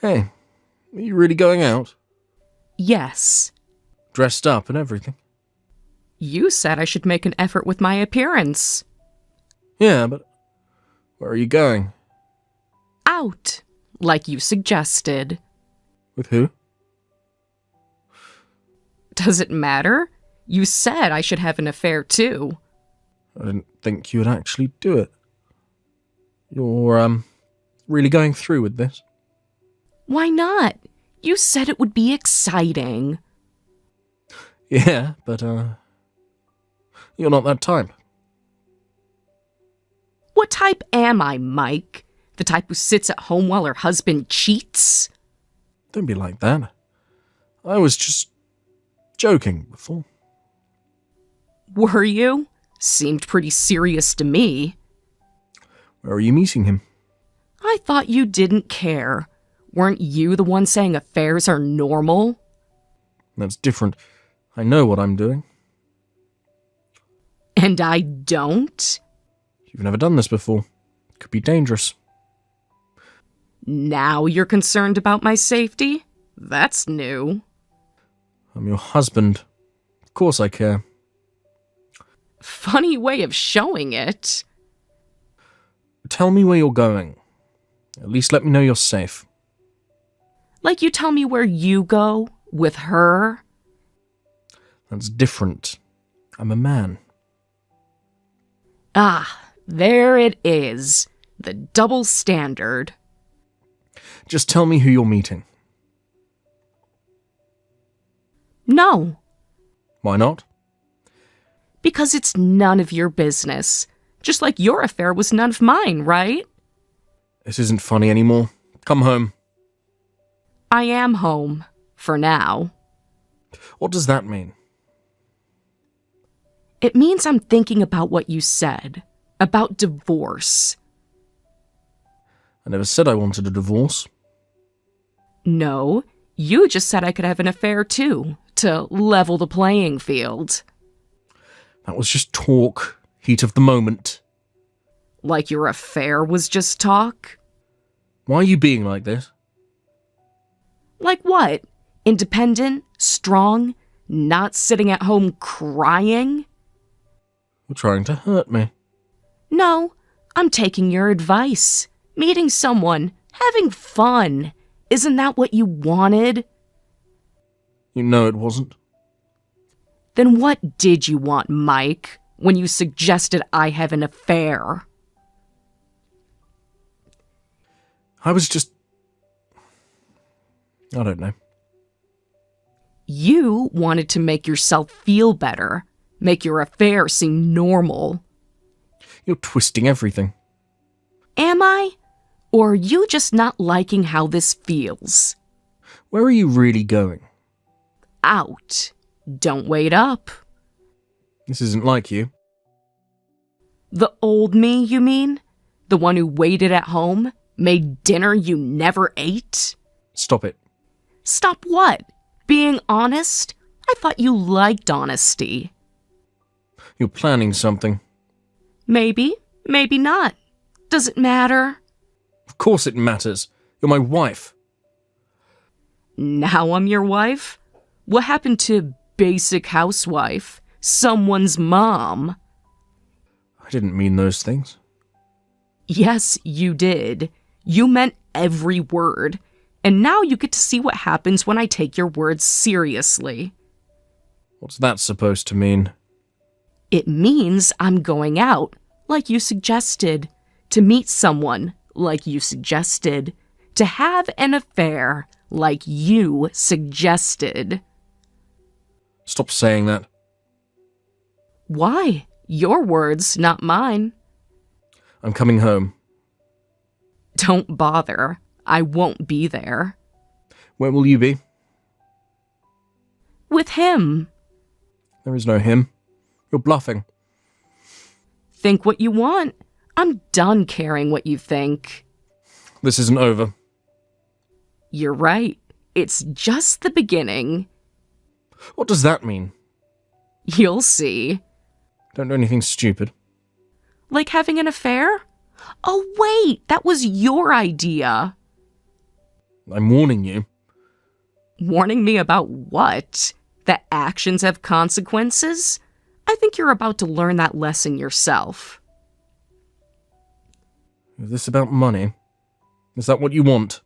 Hey, are you really going out? Yes. Dressed up and everything? You said I should make an effort with my appearance. Yeah, but where are you going? Out, like you suggested. With who? Does it matter? You said I should have an affair too. I didn't think you would actually do it. You're, really going through with this? Why not? You said it would be exciting. Yeah, but, you're not that type. What type am I, Mike? The type who sits at home while her husband cheats? Don't be like that. I was just joking before. Were you? Seemed pretty serious to me. Where are you meeting him? I thought you didn't care. Weren't you the one saying affairs are normal? That's different. I know what I'm doing. And I don't? You've never done this before. It could be dangerous. Now you're concerned about my safety? That's new. I'm your husband. Of course I care. Funny way of showing it. Tell me where you're going. At least let me know you're safe. Like you tell me where you go, with her? That's different. I'm a man. Ah, there it is. The double standard. Just tell me who you're meeting. No, Why not? because it's none of your business. Just like your affair was none of mine, right? This isn't funny anymore. Come home. I am home. For now. What does that mean? It means I'm thinking about what you said. About divorce. I never said I wanted a divorce. No, you just said I could have an affair too, to level the playing field. That was just talk. Heat of the moment. Like your affair was just talk? Why are you being like this? Like what? Independent? Strong? Not sitting at home crying? You're trying to hurt me. No, I'm taking your advice. Meeting someone. Having fun. Isn't that what you wanted? You know it wasn't. Then what did you want, Mike, when you suggested I have an affair? I was just... I don't know. You wanted to make yourself feel better. Make your affair seem normal. You're twisting everything. Am I? Or are you just not liking how this feels? Where are you really going? Out. Don't wait up. This isn't like you. The old me, you mean? The one who waited at home? Made dinner you never ate? Stop it. Stop what? Being honest? I thought you liked honesty. You're planning something. Maybe, maybe not. Does it matter? Of course it matters. You're my wife. Now I'm your wife? What happened to basic housewife? Someone's mom? I didn't mean those things. Yes, you did. You meant every word. And now you get to see what happens when I take your words seriously. What's that supposed to mean? It means I'm going out, like you suggested. To meet someone, like you suggested. To have an affair, like you suggested. Stop saying that. Why? Your words, not mine. I'm coming home. Don't bother. I won't be there. Where will you be? With him. There is no him. You're bluffing. Think what you want. I'm done caring what you think. This isn't over. You're right. It's just the beginning. What does that mean? You'll see. Don't do anything stupid. Like having an affair? Oh, wait, that was your idea. I'm warning you. Warning me about what? That actions have consequences? I think you're about to learn that lesson yourself. Is this about money? Is that what you want?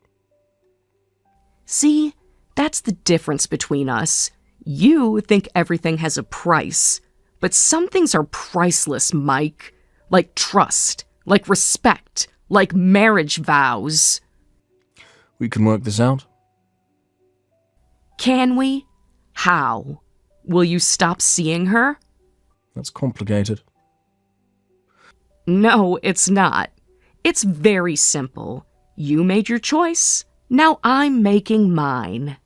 See, that's the difference between us. You think everything has a price, but some things are priceless, Mike. Like trust, like respect, like marriage vows. We can work this out. Can we? How? Will you stop seeing her? That's complicated. No, it's not. It's very simple. You made your choice. Now I'm making mine.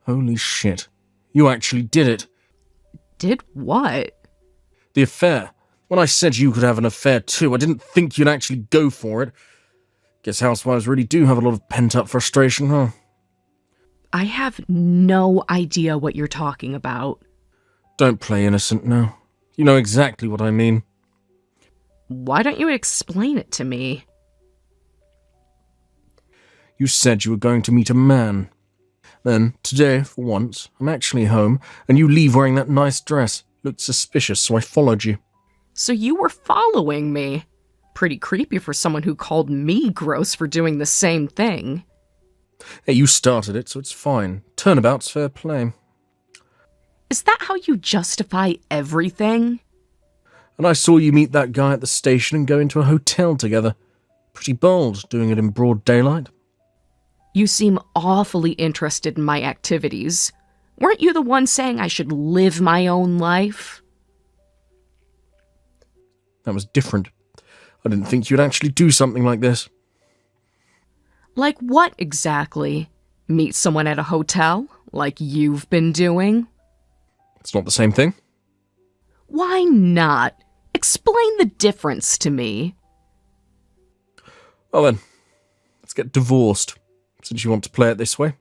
Holy shit. You actually did it. Did what? The affair. When I said you could have an affair too, I didn't think you'd actually go for it. Guess housewives really do have a lot of pent-up frustration, huh? I have no idea what you're talking about. Don't play innocent now. You know exactly what I mean. Why don't you explain it to me? You said you were going to meet a man. Then, today, for once, I'm actually home, and you leave wearing that nice dress. Looked suspicious, so I followed you. So you were following me. Pretty creepy for someone who called me gross for doing the same thing. Hey, you started it, so it's fine. Turnabout's fair play. Is that how you justify everything? And I saw you meet that guy at the station and go into a hotel together. Pretty bold, doing it in broad daylight. You seem awfully interested in my activities. Weren't you the one saying I should live my own life? That was different. I didn't think you'd actually do something like this. Like what exactly? Meet someone at a hotel, like you've been doing? It's not the same thing. Why not? Explain the difference to me. Well then, let's get divorced, since you want to play it this way.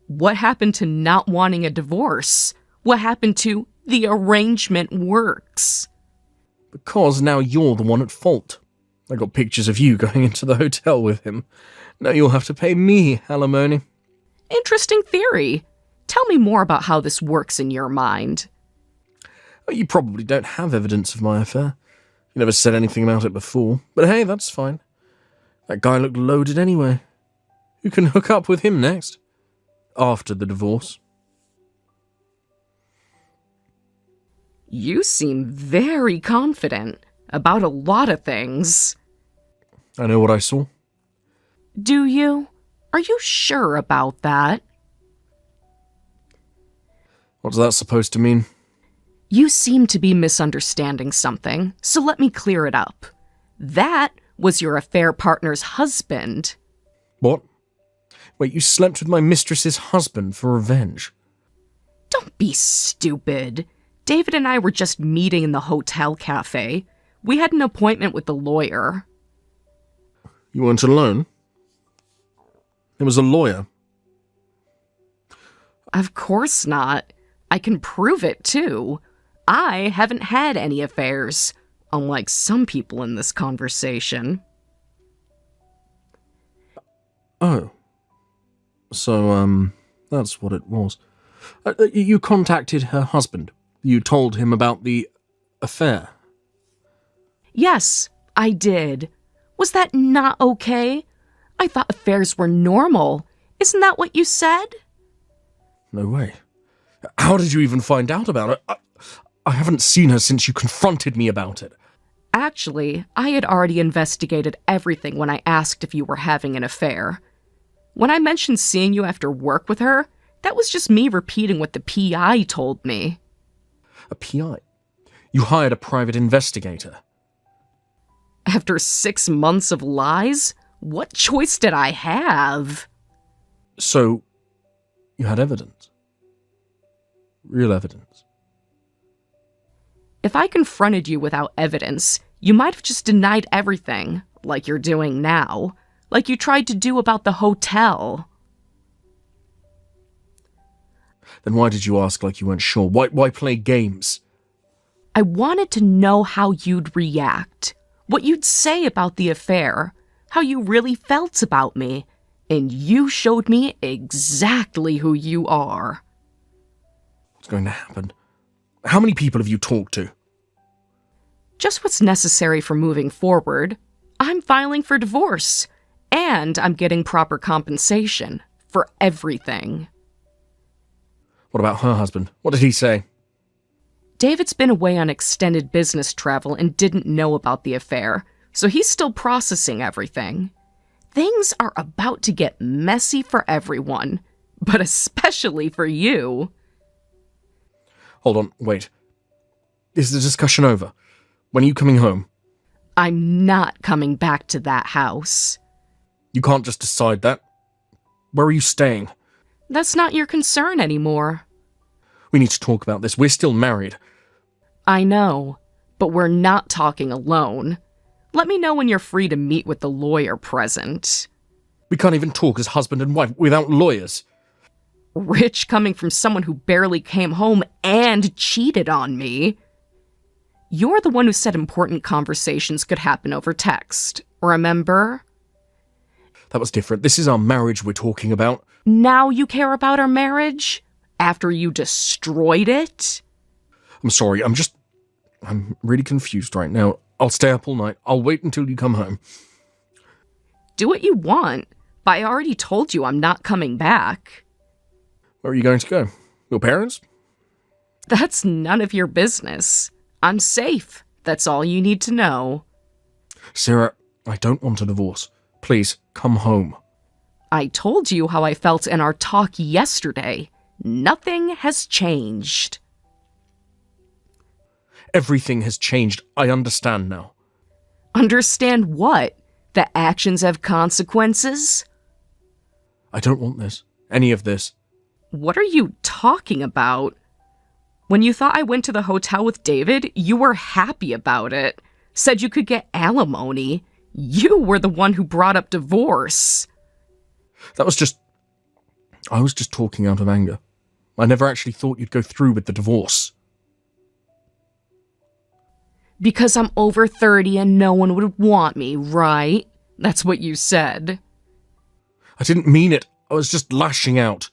What happened to not wanting a divorce? What happened to the arrangement works? Because now you're the one at fault. I got pictures of you going into the hotel with him. Now you'll have to pay me alimony. Interesting theory. Tell me more about how this works in your mind. You probably don't have evidence of my affair. You never said anything about it before. But hey, that's fine. That guy looked loaded anyway. Who can hook up with him next? After the divorce. You seem very confident about a lot of things. I know what I saw. Do you? Are you sure about that? What's that supposed to mean? You seem to be misunderstanding something, so let me clear it up. That was your affair partner's husband. What? Wait, you slept with my mistress's husband for revenge? Don't be stupid. David and I were just meeting in the hotel cafe. We had an appointment with the lawyer. You weren't alone? There was a lawyer. Of course not. I can prove it, too. I haven't had any affairs, unlike some people in this conversation. Oh. So, that's what it was. You contacted her husband. You told him about the affair. Yes, I did. Was that not okay? I thought affairs were normal. Isn't that what you said? No way. How did you even find out about it? I haven't seen her since you confronted me about it. Actually, I had already investigated everything when I asked if you were having an affair. When I mentioned seeing you after work with her, that was just me repeating what the PI told me. A PI? You hired a private investigator? After 6 months of lies? What choice did I have? So, you had evidence? Real evidence? If I confronted you without evidence, you might have just denied everything, like you're doing now, like you tried to do about the hotel. Then why did you ask like you weren't sure? Why play games? I wanted to know how you'd react, what you'd say about the affair, how you really felt about me, and you showed me exactly who you are. What's going to happen? How many people have you talked to? Just what's necessary for moving forward. I'm filing for divorce, and I'm getting proper compensation for everything. What about her husband? What did he say? David's been away on extended business travel and didn't know about the affair, so he's still processing everything. Things are about to get messy for everyone, but especially for you. Hold on, wait. Is the discussion over? When are you coming home? I'm not coming back to that house. You can't just decide that. Where are you staying? That's not your concern anymore. We need to talk about this. We're still married. I know, but we're not talking alone. Let me know when you're free to meet with the lawyer present. We can't even talk as husband and wife without lawyers. Rich coming from someone who barely came home and cheated on me. You're the one who said important conversations could happen over text, remember? That was different. This is our marriage we're talking about. Now you care about our marriage? After you destroyed it? I'm sorry, I'm really confused right now. I'll stay up all night. I'll wait until you come home. Do what you want, but I already told you I'm not coming back. Where are you going to go? Your parents? That's none of your business. I'm safe. That's all you need to know. Sarah, I don't want a divorce. Please, come home. I told you how I felt in our talk yesterday. Nothing has changed. Everything has changed. I understand now. Understand what? That actions have consequences? I don't want this. Any of this. What are you talking about? When you thought I went to the hotel with David, you were happy about it. Said you could get alimony. You were the one who brought up divorce. I was just talking out of anger. I never actually thought you'd go through with the divorce. Because I'm over 30 and no one would want me, right? That's what you said. I didn't mean it. I was just lashing out.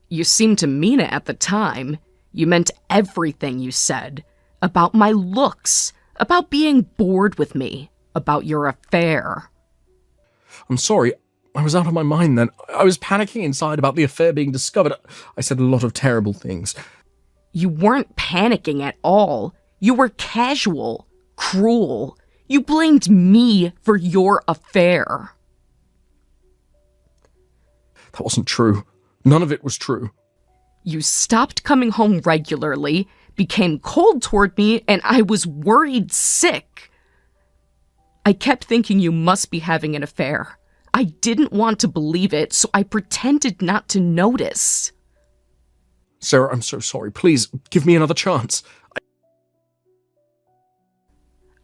You seemed to mean it at the time. You meant everything you said. About my looks. About being bored with me. About your affair. I'm sorry. I was out of my mind then. I was panicking inside about the affair being discovered. I said a lot of terrible things. You weren't panicking at all. You were casual, cruel. You blamed me for your affair. That wasn't true. None of it was true. You stopped coming home regularly, became cold toward me, and I was worried sick. I kept thinking you must be having an affair. I didn't want to believe it, so I pretended not to notice. Sarah, I'm so sorry. Please, give me another chance.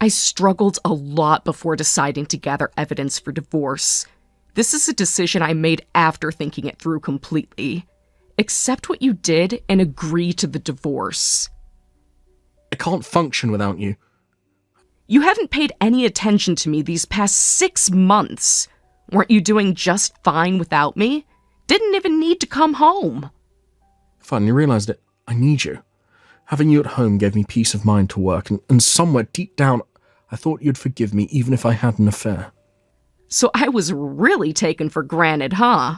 I struggled a lot before deciding to gather evidence for divorce. This is a decision I made after thinking it through completely. Accept what you did and agree to the divorce. I can't function without you. You haven't paid any attention to me these past 6 months. Weren't you doing just fine without me? Didn't even need to come home. Finally realized it. I need you. Having you at home gave me peace of mind to work, and somewhere deep down, I thought you'd forgive me even if I had an affair. So I was really taken for granted, huh?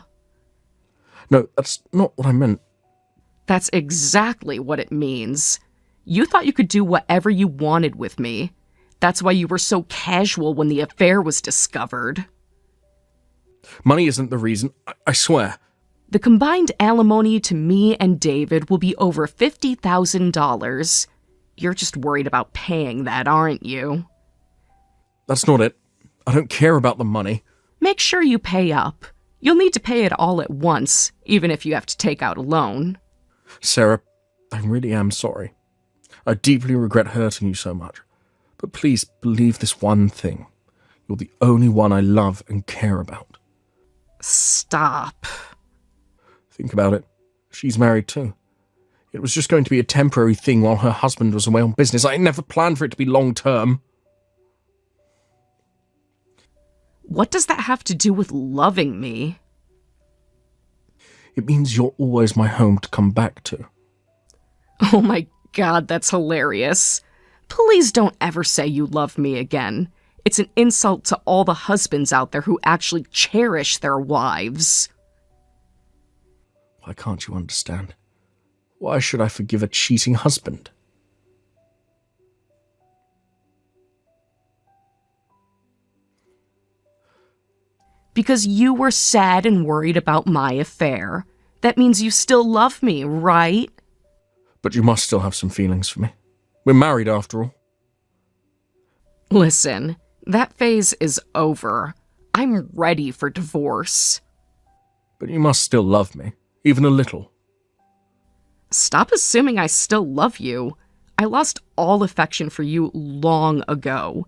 No, that's not what I meant. That's exactly what it means. You thought you could do whatever you wanted with me. That's why you were so casual when the affair was discovered. Money isn't the reason, I swear. The combined alimony to me and David will be over $50,000. You're just worried about paying that, aren't you? That's not it. I don't care about the money. Make sure you pay up. You'll need to pay it all at once, even if you have to take out a loan. Sarah, I really am sorry. I deeply regret hurting you so much. But please believe this one thing. You're the only one I love and care about. Stop. Think about it. She's married too. It was just going to be a temporary thing while her husband was away on business. I never planned for it to be long-term. What does that have to do with loving me? It means you're always my home to come back to. Oh my God, that's hilarious. Please don't ever say you love me again. It's an insult to all the husbands out there who actually cherish their wives. Why can't you understand? Why should I forgive a cheating husband? Because you were sad and worried about my affair. That means you still love me, right? But you must still have some feelings for me. We're married after all. Listen, that phase is over. I'm ready for divorce. But you must still love me, even a little. Stop assuming I still love you. I lost all affection for you long ago.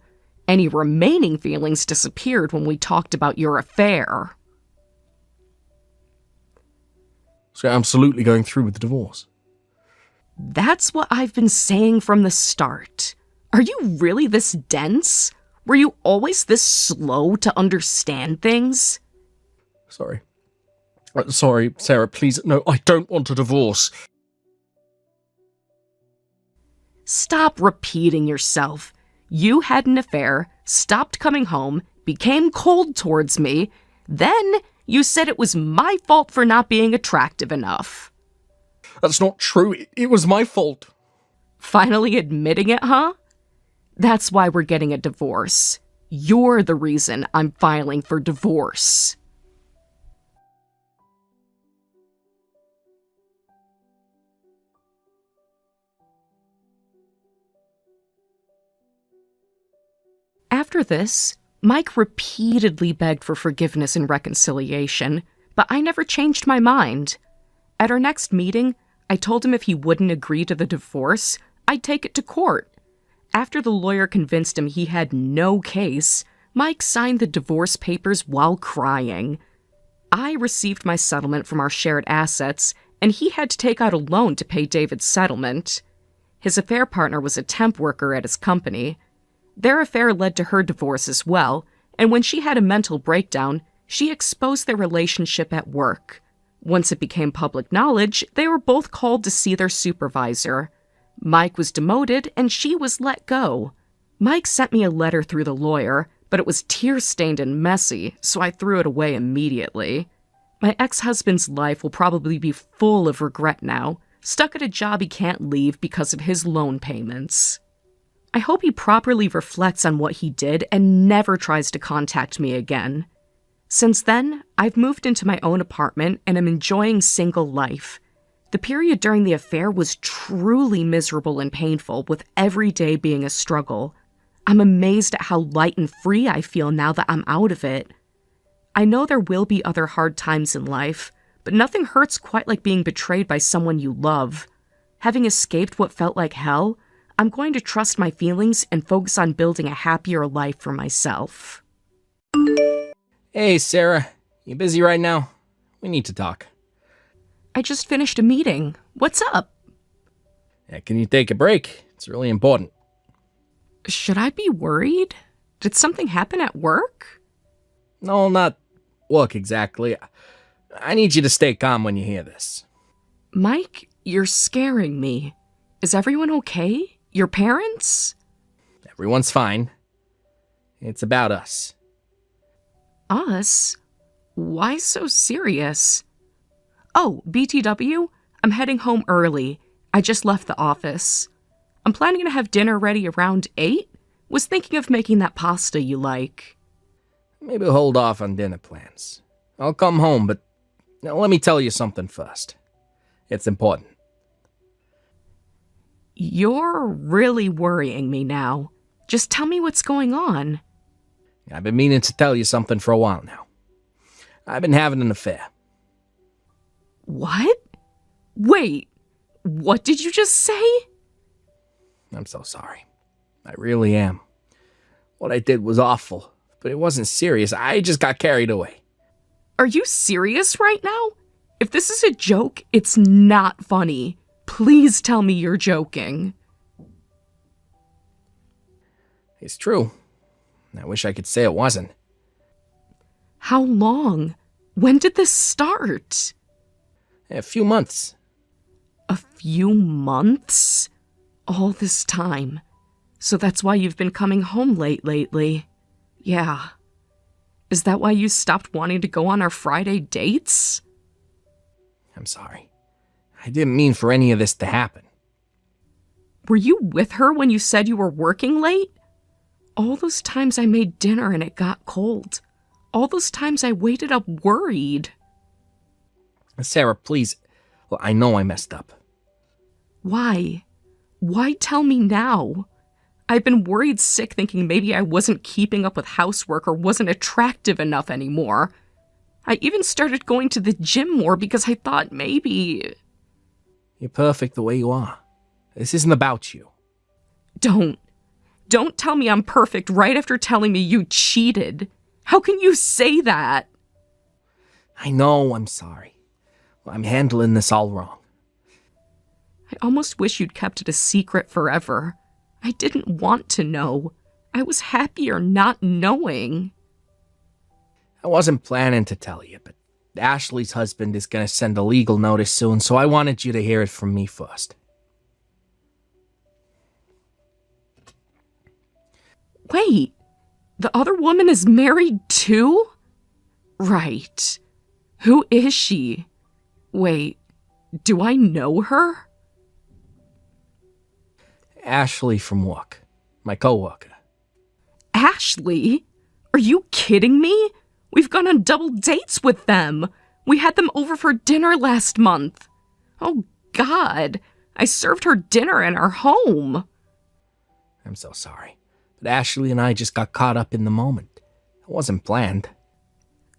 Any remaining feelings disappeared when we talked about your affair. So you're absolutely going through with the divorce. That's what I've been saying from the start. Are you really this dense? Were you always this slow to understand things? Sorry. Sorry, Sarah, please. No, I don't want a divorce. Stop repeating yourself. You had an affair, stopped coming home, became cold towards me, then you said it was my fault for not being attractive enough. That's not true. It was my fault. Finally admitting it, huh? That's why we're getting a divorce. You're the reason I'm filing for divorce. After this, Mike repeatedly begged for forgiveness and reconciliation, but I never changed my mind. At our next meeting, I told him if he wouldn't agree to the divorce, I'd take it to court. After the lawyer convinced him he had no case, Mike signed the divorce papers while crying. I received my settlement from our shared assets, and he had to take out a loan to pay David's settlement. His affair partner was a temp worker at his company. Their affair led to her divorce as well, and when she had a mental breakdown, she exposed their relationship at work. Once it became public knowledge, they were both called to see their supervisor. Mike was demoted, and she was let go. Mike sent me a letter through the lawyer, but it was tear-stained and messy, so I threw it away immediately. My ex-husband's life will probably be full of regret now, stuck at a job he can't leave because of his loan payments. I hope he properly reflects on what he did and never tries to contact me again. Since then, I've moved into my own apartment and am enjoying single life. The period during the affair was truly miserable and painful, with every day being a struggle. I'm amazed at how light and free I feel now that I'm out of it. I know there will be other hard times in life, but nothing hurts quite like being betrayed by someone you love. Having escaped what felt like hell, I'm going to trust my feelings and focus on building a happier life for myself. Hey, Sarah. You busy right now? We need to talk. I just finished a meeting. What's up? Yeah, can you take a break? It's really important. Should I be worried? Did something happen at work? No, not work exactly. I need you to stay calm when you hear this. Mike, you're scaring me. Is everyone okay? Your parents? Everyone's fine. It's about us. Us? Why so serious? Oh, BTW, I'm heading home early. I just left the office. I'm planning to have dinner ready around 8. Was thinking of making that pasta you like. Maybe we'll hold off on dinner plans. I'll come home, but now let me tell you something first. It's important. You're really worrying me now. Just tell me what's going on. I've been meaning to tell you something for a while now. I've been having an affair. What? Wait, what did you just say? I'm so sorry. I really am. What I did was awful, but it wasn't serious. I just got carried away. Are you serious right now? If this is a joke, it's not funny. Please tell me you're joking. It's true. I wish I could say it wasn't. How long? When did this start? A few months. A few months? All this time. So that's why you've been coming home late lately. Yeah. Is that why you stopped wanting to go on our Friday dates? I'm sorry. I didn't mean for any of this to happen. Were you with her when you said you were working late? All those times I made dinner and it got cold. All those times I waited up worried. Sarah, please. Well, I know I messed up. Why? Why tell me now? I've been worried sick thinking maybe I wasn't keeping up with housework or wasn't attractive enough anymore. I even started going to the gym more because I thought maybe... You're perfect the way you are. This isn't about you. Don't tell me I'm perfect right after telling me you cheated. How can you say that? I know, I'm sorry. I'm handling this all wrong. I almost wish you'd kept it a secret forever. I didn't want to know. I was happier not knowing. I wasn't planning to tell you, but Ashley's husband is going to send a legal notice soon, so I wanted you to hear it from me first. Wait, the other woman is married too? Right. Who is she? Wait, do I know her? Ashley from work. My coworker. Ashley? Are you kidding me? We've gone on double dates with them. We had them over for dinner last month. Oh, God. I served her dinner in our home. I'm so sorry. But Ashley and I just got caught up in the moment. It wasn't planned.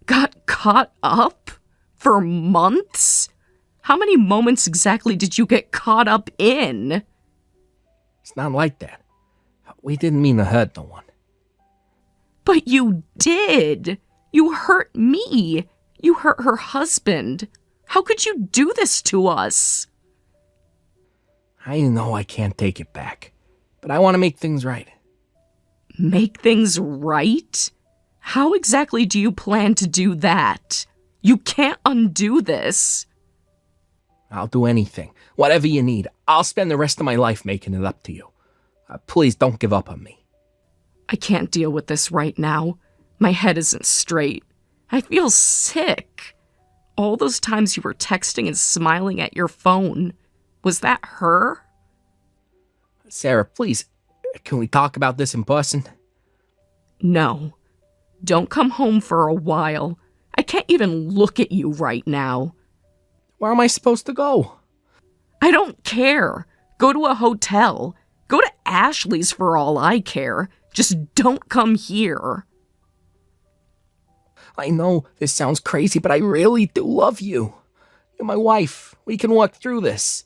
Got caught up? For months? How many moments exactly did you get caught up in? It's not like that. We didn't mean to hurt no one. But you did. You hurt me. You hurt her husband. How could you do this to us? I know I can't take it back, but I want to make things right. Make things right? How exactly do you plan to do that? You can't undo this. I'll do anything. Whatever you need. I'll spend the rest of my life making it up to you. Please don't give up on me. I can't deal with this right now. My head isn't straight. I feel sick. All those times you were texting and smiling at your phone. Was that her? Sarah, please, can we talk about this in person? No. Don't come home for a while. I can't even look at you right now. Where am I supposed to go? I don't care. Go to a hotel. Go to Ashley's for all I care. Just don't come here. I know this sounds crazy, but I really do love you. You're my wife. We can work through this.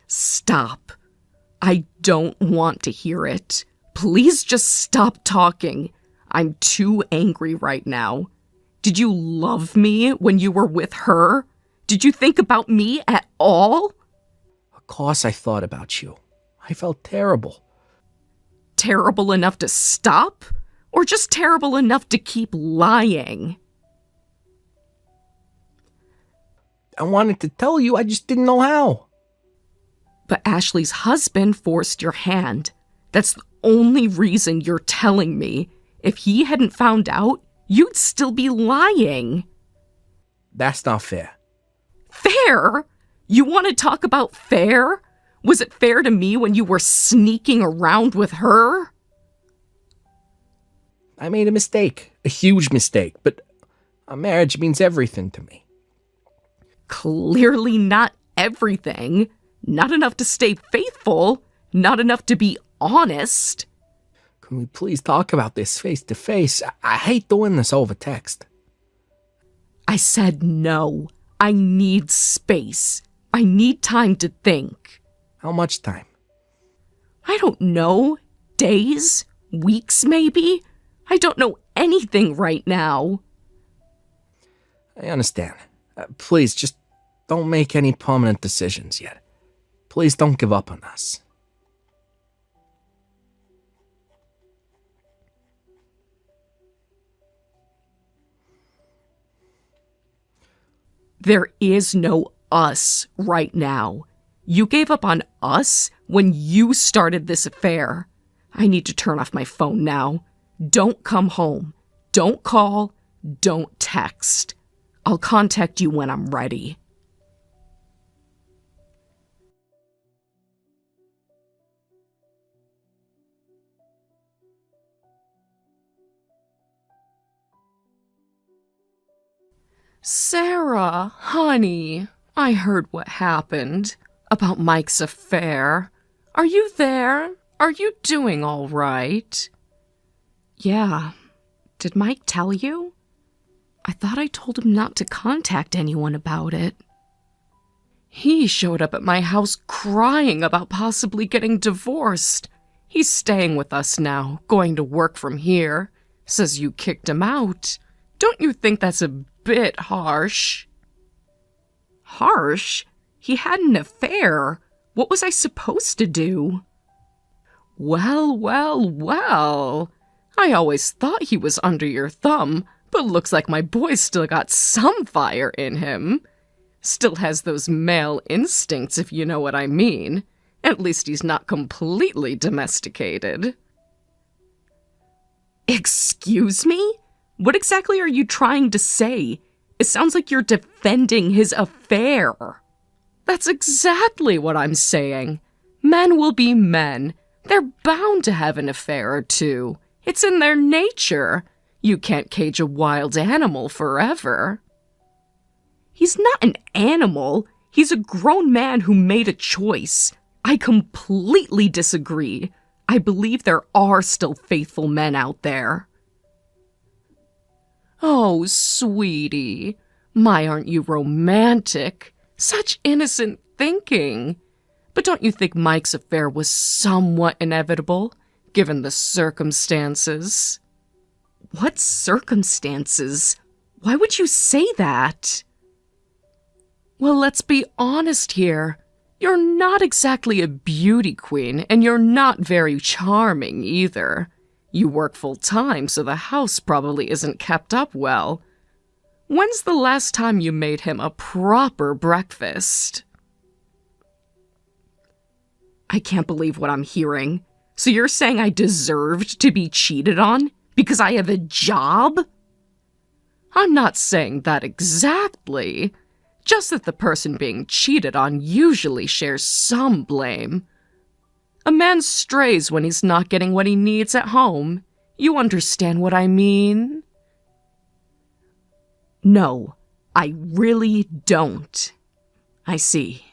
Stop. I don't want to hear it. Please just stop talking. I'm too angry right now. Did you love me when you were with her? Did you think about me at all? Of course I thought about you. I felt terrible. Terrible enough to stop? Or just terrible enough to keep lying? I wanted to tell you, I just didn't know how. But Ashley's husband forced your hand. That's the only reason you're telling me. If he hadn't found out, you'd still be lying. That's not fair. Fair? You want to talk about fair? Was it fair to me when you were sneaking around with her? I made a mistake. A huge mistake. But a marriage means everything to me. Clearly not everything. Not enough to stay faithful. Not enough to be honest. Can we please talk about this face to face? I hate doing this over text. I said no. I need space. I need time to think. How much time? I don't know. Days? Weeks, maybe? I don't know anything right now. I understand. Please, just don't make any permanent decisions yet. Please don't give up on us. There is no us right now. You gave up on us when you started this affair. I need to turn off my phone now. Don't come home. Don't call. Don't text. I'll contact you when I'm ready. Sarah, honey, I heard what happened about Mike's affair. Are you there? Are you doing all right? Yeah. Did Mike tell you? I thought I told him not to contact anyone about it. He showed up at my house crying about possibly getting divorced. He's staying with us now, going to work from here. Says you kicked him out. Don't you think that's a bit harsh? Harsh? He had an affair. What was I supposed to do? Well, well, well. I always thought he was under your thumb, but looks like my boy's still got some fire in him. Still has those male instincts, if you know what I mean. At least he's not completely domesticated. Excuse me? What exactly are you trying to say? It sounds like you're defending his affair. That's exactly what I'm saying. Men will be men. They're bound to have an affair or two. It's in their nature. You can't cage a wild animal forever. He's not an animal. He's a grown man who made a choice. I completely disagree. I believe there are still faithful men out there. Oh, sweetie. My, aren't you romantic? Such innocent thinking. But don't you think Mike's affair was somewhat inevitable, given the circumstances? What circumstances? Why would you say that? Well, let's be honest here. You're not exactly a beauty queen, and you're not very charming either. You work full-time, so the house probably isn't kept up well. When's the last time you made him a proper breakfast? I can't believe what I'm hearing. So you're saying I deserved to be cheated on because I have a job? I'm not saying that exactly. Just that the person being cheated on usually shares some blame. A man strays when he's not getting what he needs at home. You understand what I mean? No, I really don't. I see.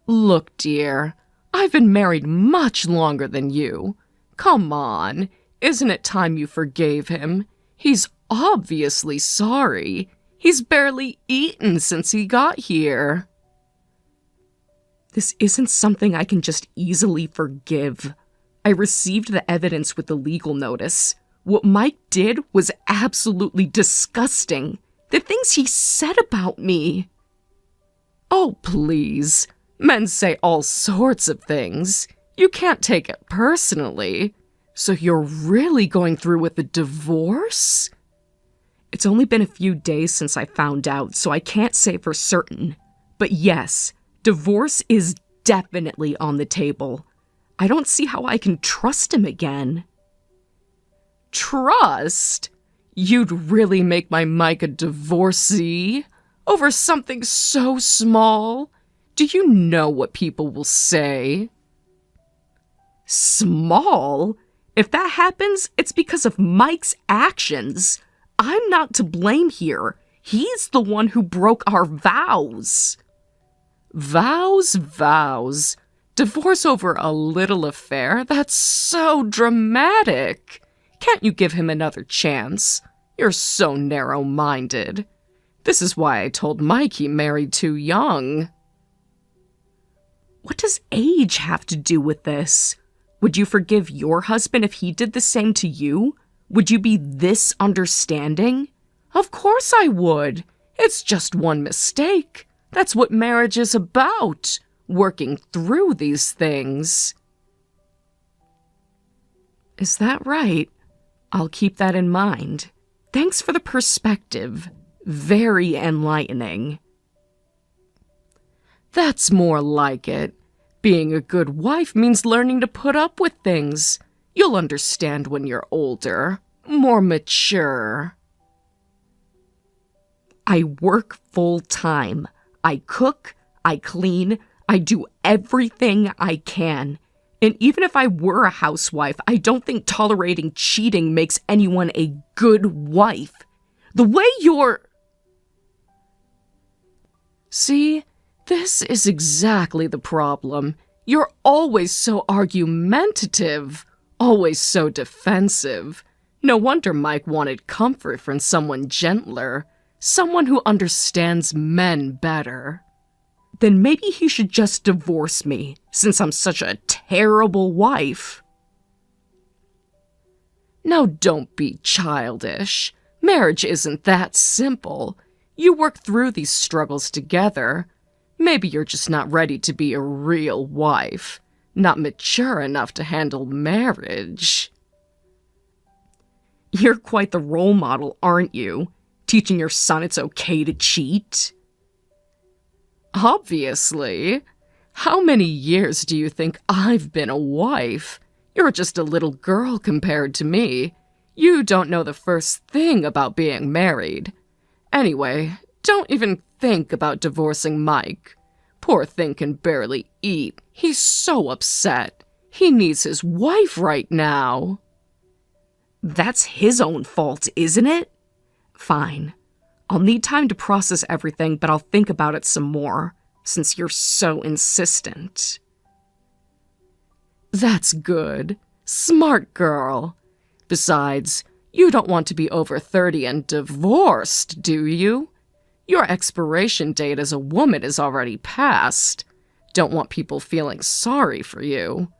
Look, dear, I've been married much longer than you. Come on, isn't it time you forgave him? He's obviously sorry. He's barely eaten since he got here. This isn't something I can just easily forgive. I received the evidence with the legal notice. What Mike did was absolutely disgusting. The things he said about me. Oh, please. Men say all sorts of things. You can't take it personally. So you're really going through with the divorce? It's only been a few days since I found out, so I can't say for certain. But yes, divorce is definitely on the table. I don't see how I can trust him again. Trust? You'd really make my Mike a divorcee? Over something so small? Do you know what people will say? Small? If that happens, it's because of Mike's actions. I'm not to blame here. He's the one who broke our vows. Vows. Divorce over a little affair? That's so dramatic. Can't you give him another chance? You're so narrow-minded. This is why I told Mike he married too young. What does age have to do with this? Would you forgive your husband if he did the same to you? Would you be this understanding? Of course I would. It's just one mistake. That's what marriage is about. Working through these things. Is that right? I'll keep that in mind. Thanks for the perspective. Very enlightening. That's more like it. Being a good wife means learning to put up with things. You'll understand when you're older, more mature. I work full-time. I cook, I clean, I do everything I can. And even if I were a housewife, I don't think tolerating cheating makes anyone a good wife. The way you're... See, this is exactly the problem. You're always so argumentative, always so defensive. No wonder Mike wanted comfort from someone gentler, someone who understands men better. Then maybe he should just divorce me, since I'm such a terrible wife. Now don't be childish. Marriage isn't that simple. You work through these struggles together. Maybe you're just not ready to be a real wife, not mature enough to handle marriage. You're quite the role model, aren't you? Teaching your son it's okay to cheat? Obviously. How many years do you think I've been a wife? You're just a little girl compared to me. You don't know the first thing about being married. Anyway, don't even think about divorcing Mike. Poor thing can barely eat. He's so upset. He needs his wife right now. That's his own fault, isn't it? Fine. I'll need time to process everything, but I'll think about it some more, since you're so insistent. That's good. Smart girl. Besides, you don't want to be over 30 and divorced, do you? Your expiration date as a woman is already past. Don't want people feeling sorry for you.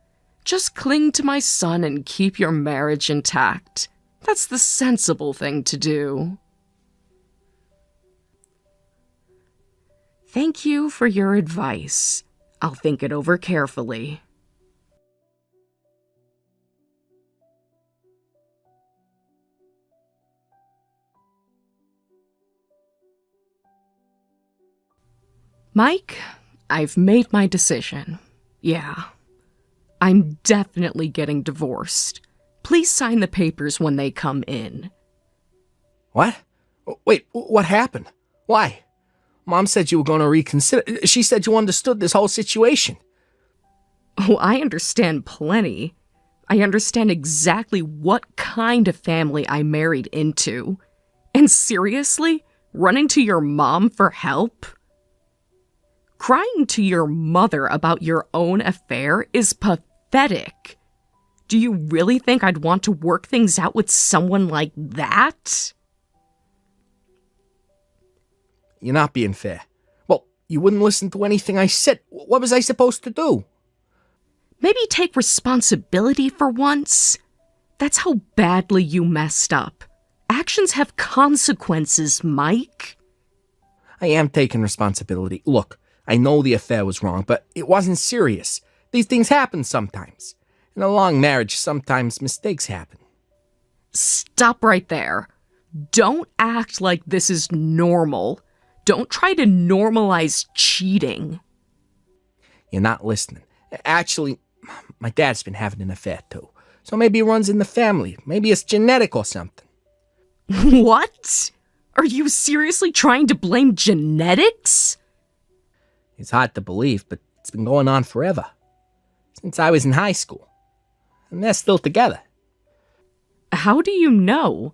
Just cling to my son and keep your marriage intact. That's the sensible thing to do. Thank you for your advice. I'll think it over carefully. Mike, I've made my decision. Yeah. I'm definitely getting divorced. Please sign the papers when they come in. What? Wait, what happened? Why? Mom said you were going to reconsider. She said you understood this whole situation. Oh, I understand plenty. I understand exactly what kind of family I married into. And seriously, running to your mom for help? Crying to your mother about your own affair is pathetic. Do you really think I'd want to work things out with someone like that? You're not being fair. Well, you wouldn't listen to anything I said. What was I supposed to do? Maybe take responsibility for once. That's how badly you messed up. Actions have consequences, Mike. I am taking responsibility. Look, I know the affair was wrong, but it wasn't serious. These things happen sometimes. In a long marriage, sometimes mistakes happen. Stop right there. Don't act like this is normal. Don't try to normalize cheating. You're not listening. Actually, my dad's been having an affair too. So maybe it runs in the family. Maybe it's genetic or something. What? Are you seriously trying to blame genetics? It's hard to believe, but it's been going on forever. Since I was in high school. And they're still together. How do you know?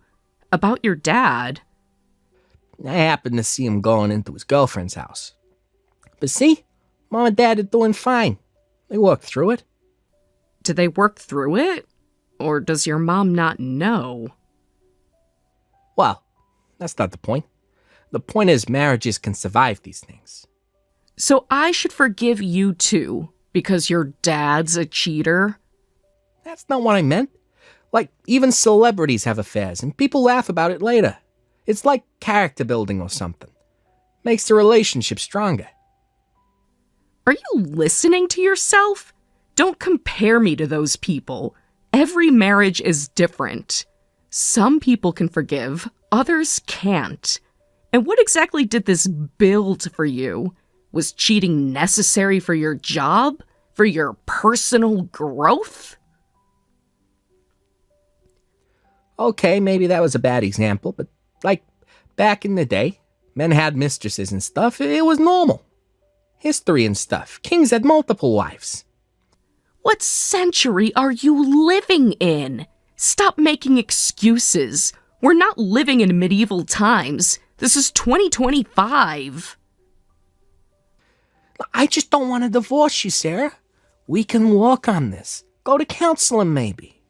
About your dad? I happened to see him going into his girlfriend's house. But see, Mom and Dad are doing fine. They worked through it. Did they work through it? Or does your mom not know? Well, that's not the point. The point is marriages can survive these things. So I should forgive you too, because your dad's a cheater? That's not what I meant. Like, even celebrities have affairs, and people laugh about it later. It's like character building or something. Makes the relationship stronger. Are you listening to yourself? Don't compare me to those people. Every marriage is different. Some people can forgive, others can't. And what exactly did this build for you? Was cheating necessary for your job? For your personal growth? Okay, maybe that was a bad example, but like, back in the day, men had mistresses and stuff. It was normal. History and stuff. Kings had multiple wives. What century are you living in? Stop making excuses. We're not living in medieval times. This is 2025. I just don't want to divorce you, Sarah. We can work on this. Go to counseling, maybe.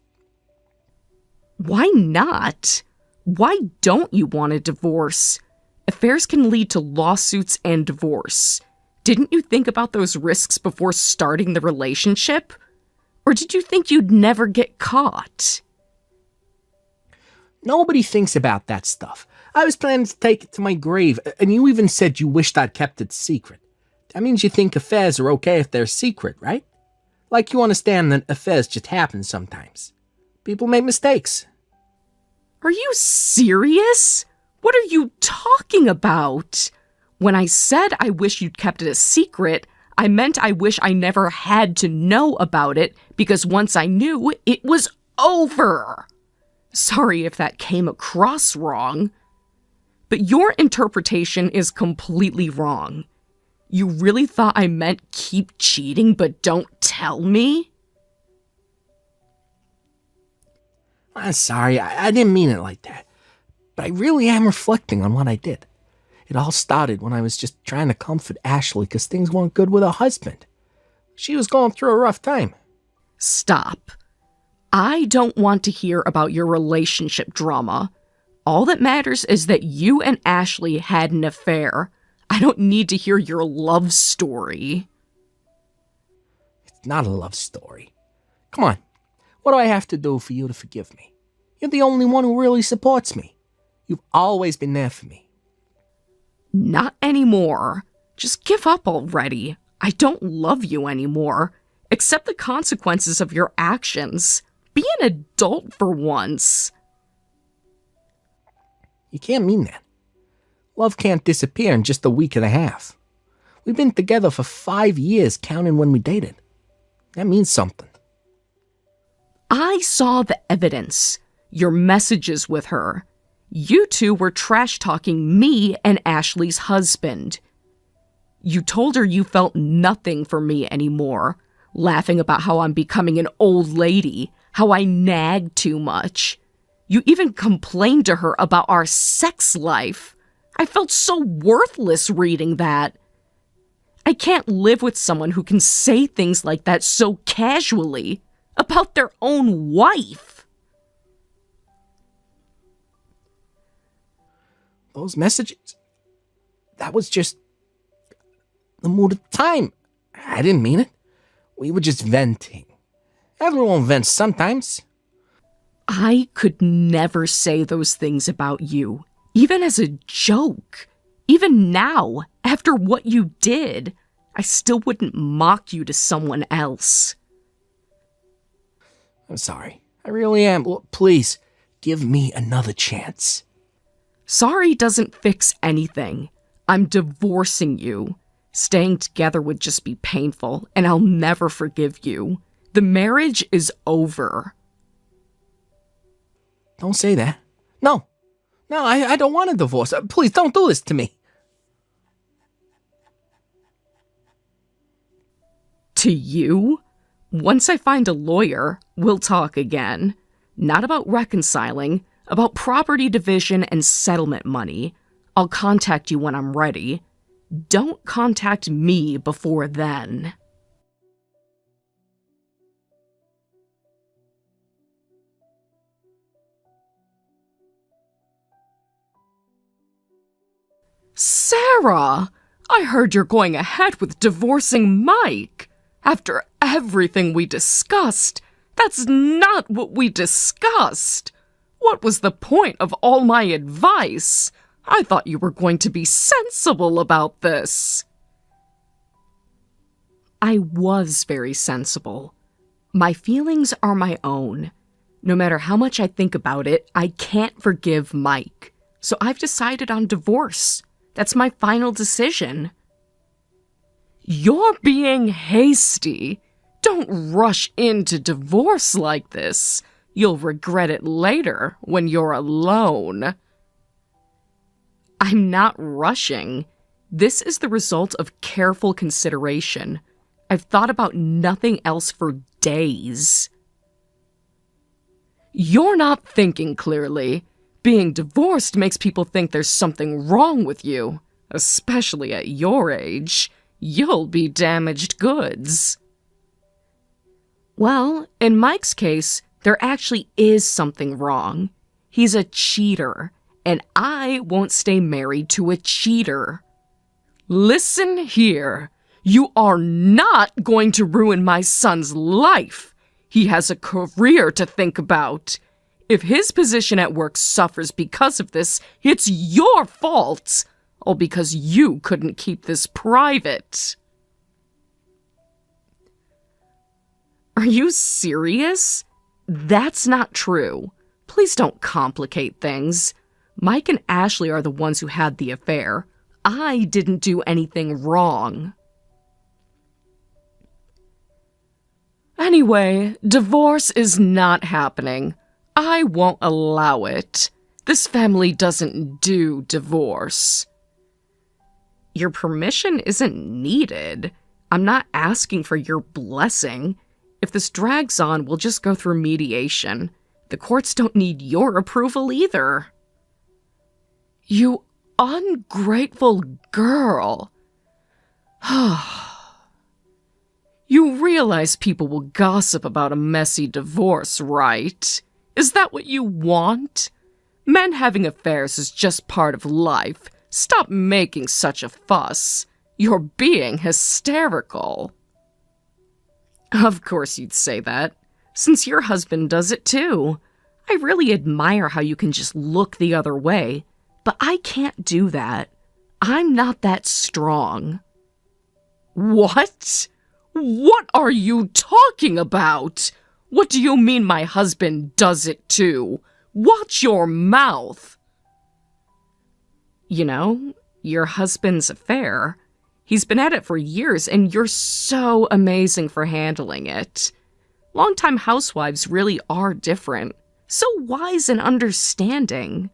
Why not? Why don't you want a divorce? Affairs can lead to lawsuits and divorce. Didn't you think about those risks before starting the relationship? Or did you think you'd never get caught? Nobody thinks about that stuff. I was planning to take it to my grave, and you even said you wished I'd kept it secret. That means you think affairs are okay if they're secret, right? Like you understand that affairs just happen sometimes. People make mistakes. Are you serious? What are you talking about? When I said I wish you'd kept it a secret, I meant I wish I never had to know about it, because once I knew, it was over. Sorry if that came across wrong. But your interpretation is completely wrong. You really thought I meant keep cheating but don't tell me? I'm sorry, I didn't mean it like that. But I really am reflecting on what I did. It all started when I was just trying to comfort Ashley because things weren't good with her husband. She was going through a rough time. Stop. I don't want to hear about your relationship drama. All that matters is that you and Ashley had an affair. I don't need to hear your love story. It's not a love story. Come on, what do I have to do for you to forgive me? You're the only one who really supports me. You've always been there for me. Not anymore. Just give up already. I don't love you anymore. Accept the consequences of your actions. Be an adult for once. You can't mean that. Love can't disappear in just a week and a half. We've been together for 5 years, counting when we dated. That means something. I saw the evidence. Your messages with her. You two were trash-talking me and Ashley's husband. You told her you felt nothing for me anymore, laughing about how I'm becoming an old lady, how I nag too much. You even complained to her about our sex life. I felt so worthless reading that. I can't live with someone who can say things like that so casually about their own wife. Those messages, that was just the mood of the time. I didn't mean it. We were just venting. Everyone vents sometimes. I could never say those things about you, even as a joke. Even now, after what you did, I still wouldn't mock you to someone else. I'm sorry. I really am. Please, give me another chance. Sorry doesn't fix anything. I'm divorcing you. Staying together would just be painful, and I'll never forgive you. The marriage is over. Don't say that. No, I don't want a divorce. Please, don't do this to me. To you? Once I find a lawyer, we'll talk again. Not about reconciling, about property division and settlement money. I'll contact you when I'm ready. Don't contact me before then. Sarah! I heard you're going ahead with divorcing Mike. After everything we discussed, that's not what we discussed. What was the point of all my advice? I thought you were going to be sensible about this. I was very sensible. My feelings are my own. No matter how much I think about it, I can't forgive Mike. So I've decided on divorce. That's my final decision. You're being hasty. Don't rush into divorce like this. You'll regret it later when you're alone. I'm not rushing. This is the result of careful consideration. I've thought about nothing else for days. You're not thinking clearly. Being divorced makes people think there's something wrong with you, especially at your age. You'll be damaged goods. Well, in Mike's case, there actually is something wrong. He's a cheater, and I won't stay married to a cheater. Listen here. You are not going to ruin my son's life. He has a career to think about. If his position at work suffers because of this, it's your fault. All because you couldn't keep this private. Are you serious? That's not true. Please don't complicate things. Mike and Ashley are the ones who had the affair. I didn't do anything wrong. Anyway, divorce is not happening. I won't allow it. This family doesn't do divorce. Your permission isn't needed. I'm not asking for your blessing. If this drags on, we'll just go through mediation. The courts don't need your approval either. You ungrateful girl. You realize people will gossip about a messy divorce, right? Is that what you want? Men having affairs is just part of life. Stop making such a fuss. You're being hysterical. Of course you'd say that, since your husband does it too. I really admire how you can just look the other way, but I can't do that. I'm not that strong. What? What are you talking about? What do you mean my husband does it too? Watch your mouth. You know, your husband's affair. He's been at it for years, and you're so amazing for handling it. Longtime housewives really are different. So wise and understanding.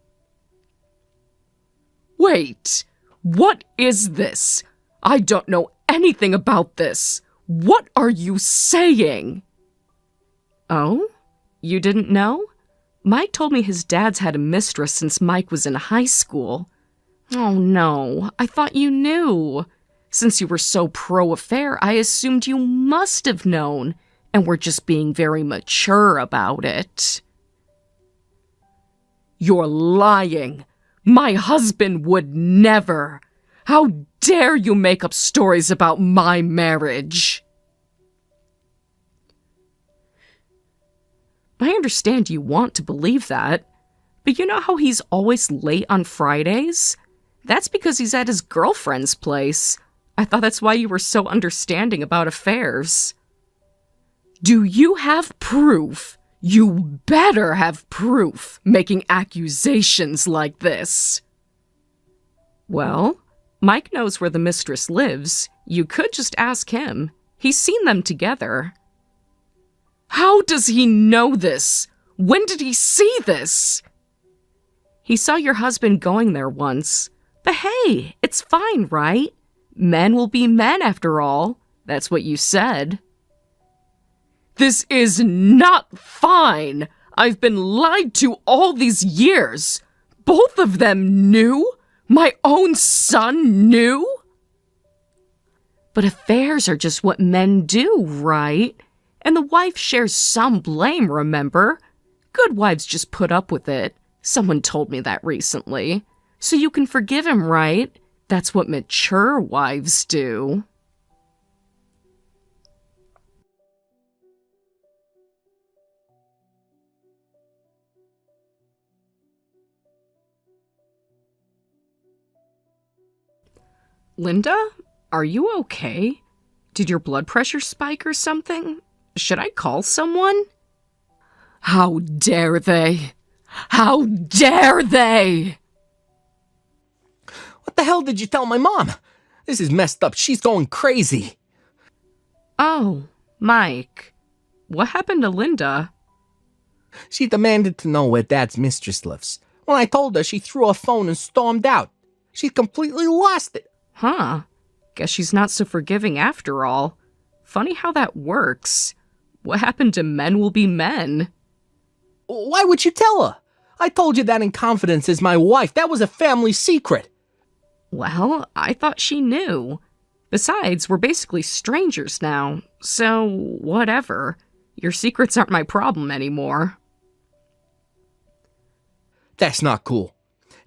Wait, what is this? I don't know anything about this. What are you saying? Oh? You didn't know? Mike told me his dad's had a mistress since Mike was in high school. Oh no, I thought you knew. Since you were so pro-affair, I assumed you must have known, and were just being very mature about it. You're lying. My husband would never. How dare you make up stories about my marriage? I understand you want to believe that, but you know how he's always late on Fridays? That's because he's at his girlfriend's place. I thought that's why you were so understanding about affairs. Do you have proof? You better have proof making accusations like this. Well, Mike knows where the mistress lives. You could just ask him. He's seen them together. How does he know this? When did he see this? He saw your husband going there once. But hey, it's fine, right? Men will be men after all. That's what you said. This is not fine. I've been lied to all these years. Both of them knew? My own son knew? But affairs are just what men do, right? And the wife shares some blame, remember? Good wives just put up with it. Someone told me that recently. So you can forgive him, right? That's what mature wives do. Linda, are you okay? Did your blood pressure spike or something? Should I call someone? How dare they? How dare they? What the hell did you tell my mom? This is messed up. She's going crazy. Oh, Mike. What happened to Linda? She demanded to know where Dad's mistress lives. When I told her, she threw her phone and stormed out. She completely lost it. Huh. Guess she's not so forgiving after all. Funny how that works. What happened to men will be men? Why would you tell her? I told you that in confidence as my wife. That was a family secret. Well, I thought she knew. Besides, we're basically strangers now, so whatever. Your secrets aren't my problem anymore. That's not cool.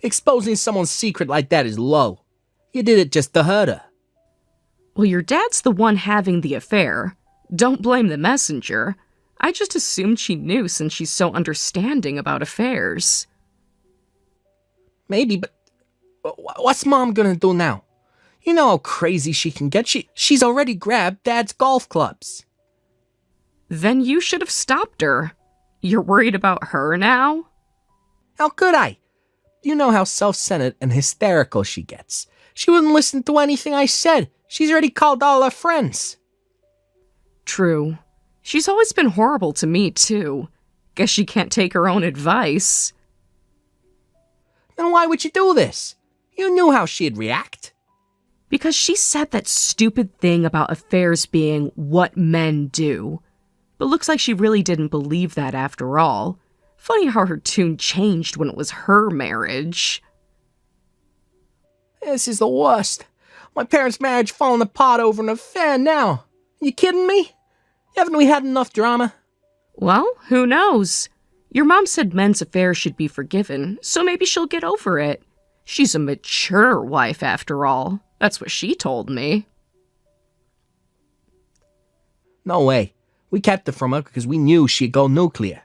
Exposing someone's secret like that is low. You did it just to hurt her. Well, your dad's the one having the affair. Don't blame the messenger. I just assumed she knew since she's so understanding about affairs. Maybe, but what's Mom gonna do now? You know how crazy she can get. She's already grabbed Dad's golf clubs. Then you should have stopped her. You're worried about her now? How could I? You know how self-centered and hysterical she gets. She wouldn't listen to anything I said. She's already called all her friends. True. She's always been horrible to me, too. Guess she can't take her own advice. Then why would you do this? You knew how she'd react. Because she said that stupid thing about affairs being what men do. But looks like she really didn't believe that after all. Funny how her tune changed when it was her marriage. This is the worst. My parents' marriage falling apart over an affair now. You kidding me? Haven't we had enough drama? Well, who knows? Your mom said men's affairs should be forgiven, so maybe she'll get over it. She's a mature wife after all. That's what she told me. No way. We kept it from her because we knew she'd go nuclear.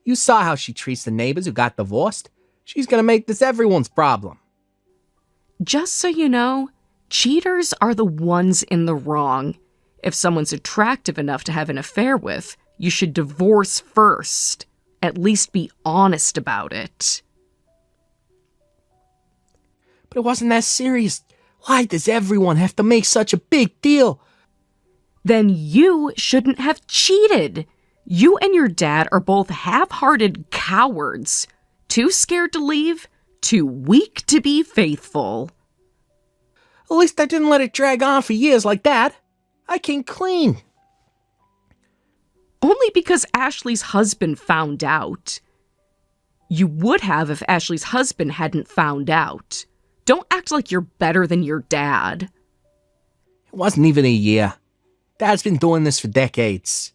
You saw how she treats the neighbors who got divorced. She's gonna make this everyone's problem. Just so you know, cheaters are the ones in the wrong. If someone's attractive enough to have an affair with, you should divorce first. At least be honest about it. But it wasn't that serious. Why does everyone have to make such a big deal? Then you shouldn't have cheated. You and your dad are both half-hearted cowards. Too scared to leave, too weak to be faithful. At least I didn't let it drag on for years like that. I came clean. Only because Ashley's husband found out. You would have if Ashley's husband hadn't found out. Don't act like you're better than your dad. It wasn't even a year. Dad's been doing this for decades.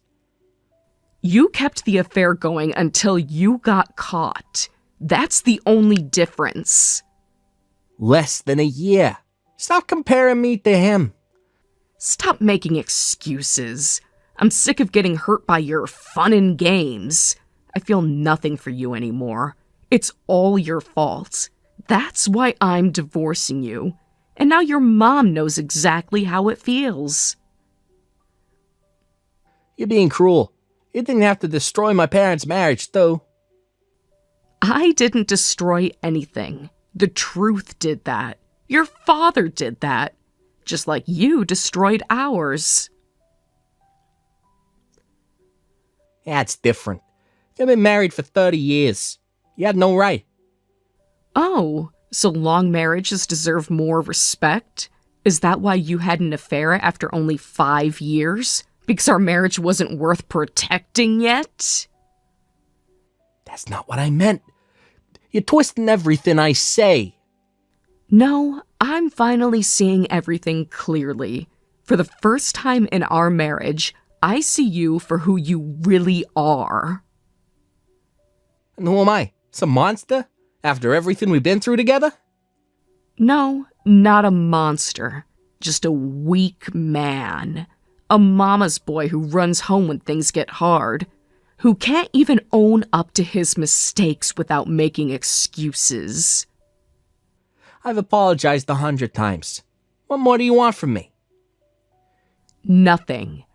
You kept the affair going until you got caught. That's the only difference. Less than a year. Stop comparing me to him. Stop making excuses. I'm sick of getting hurt by your fun and games. I feel nothing for you anymore. It's all your fault. That's why I'm divorcing you. And now your mom knows exactly how it feels. You're being cruel. You didn't have to destroy my parents' marriage, though. I didn't destroy anything. The truth did that. Your father did that. Just like you destroyed ours. That's different. You've been married for 30 years. You had no right. Oh, so long marriages deserve more respect? Is that why you had an affair after only 5 years? Because our marriage wasn't worth protecting yet? That's not what I meant. You're twisting everything I say. No, I'm finally seeing everything clearly. For the first time in our marriage, I see you for who you really are. And who am I? Some monster? After everything we've been through together? No, not a monster. Just a weak man. A mama's boy who runs home when things get hard. Who can't even own up to his mistakes without making excuses. I've apologized 100 times. What more do you want from me? Nothing.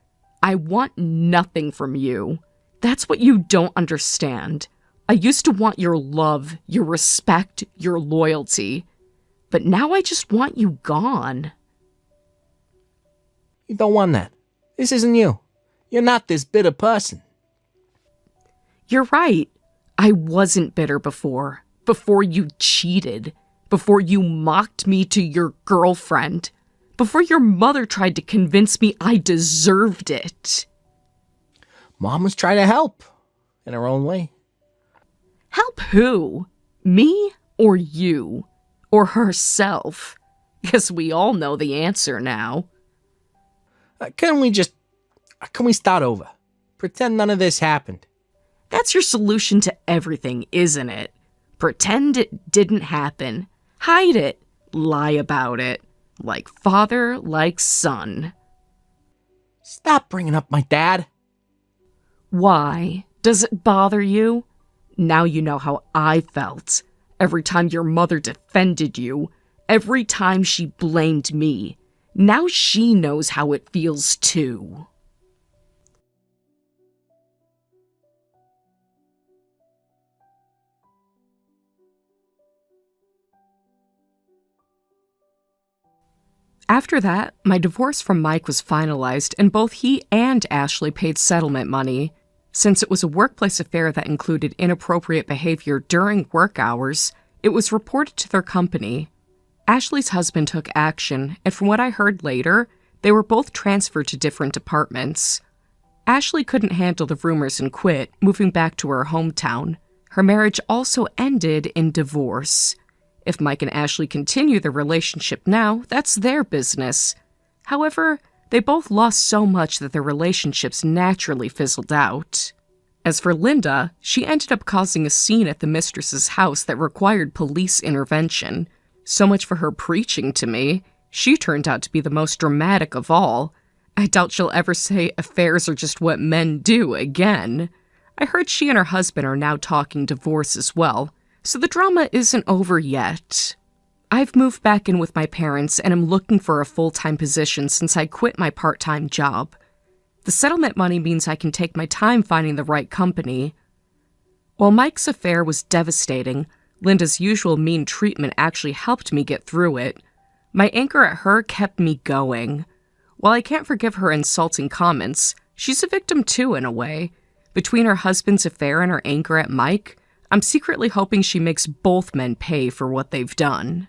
I want nothing from you. That's what you don't understand. I used to want your love, your respect, your loyalty. But now I just want you gone. You don't want that. This isn't you. You're not this bitter person. You're right. I wasn't bitter before. Before you cheated. Before you mocked me to your girlfriend. Before your mother tried to convince me I deserved it. Mom was trying to help. In her own way. Help who? Me or you? Or herself? Guess we all know the answer now. Can we start over? Pretend none of this happened. That's your solution to everything, isn't it? Pretend it didn't happen. Hide it. Lie about it. Like father, like son. Stop bringing up my dad. Why? Does it bother you? Now you know how I felt. Every time your mother defended you. Every time she blamed me. Now she knows how it feels too. After that, my divorce from Mike was finalized and both he and Ashley paid settlement money. Since it was a workplace affair that included inappropriate behavior during work hours, it was reported to their company. Ashley's husband took action, and from what I heard later, they were both transferred to different departments. Ashley couldn't handle the rumors and quit, moving back to her hometown. Her marriage also ended in divorce. If Mike and Ashley continue their relationship now, that's their business. However, they both lost so much that their relationships naturally fizzled out. As for Linda, she ended up causing a scene at the mistress's house that required police intervention. So much for her preaching to me. She turned out to be the most dramatic of all. I doubt she'll ever say affairs are just what men do again. I heard she and her husband are now talking divorce as well, so the drama isn't over yet. I've moved back in with my parents and am looking for a full-time position since I quit my part-time job. The settlement money means I can take my time finding the right company. While Mike's affair was devastating, Linda's usual mean treatment actually helped me get through it. My anger at her kept me going. While I can't forgive her insulting comments, she's a victim too in a way. Between her husband's affair and her anger at Mike, I'm secretly hoping she makes both men pay for what they've done.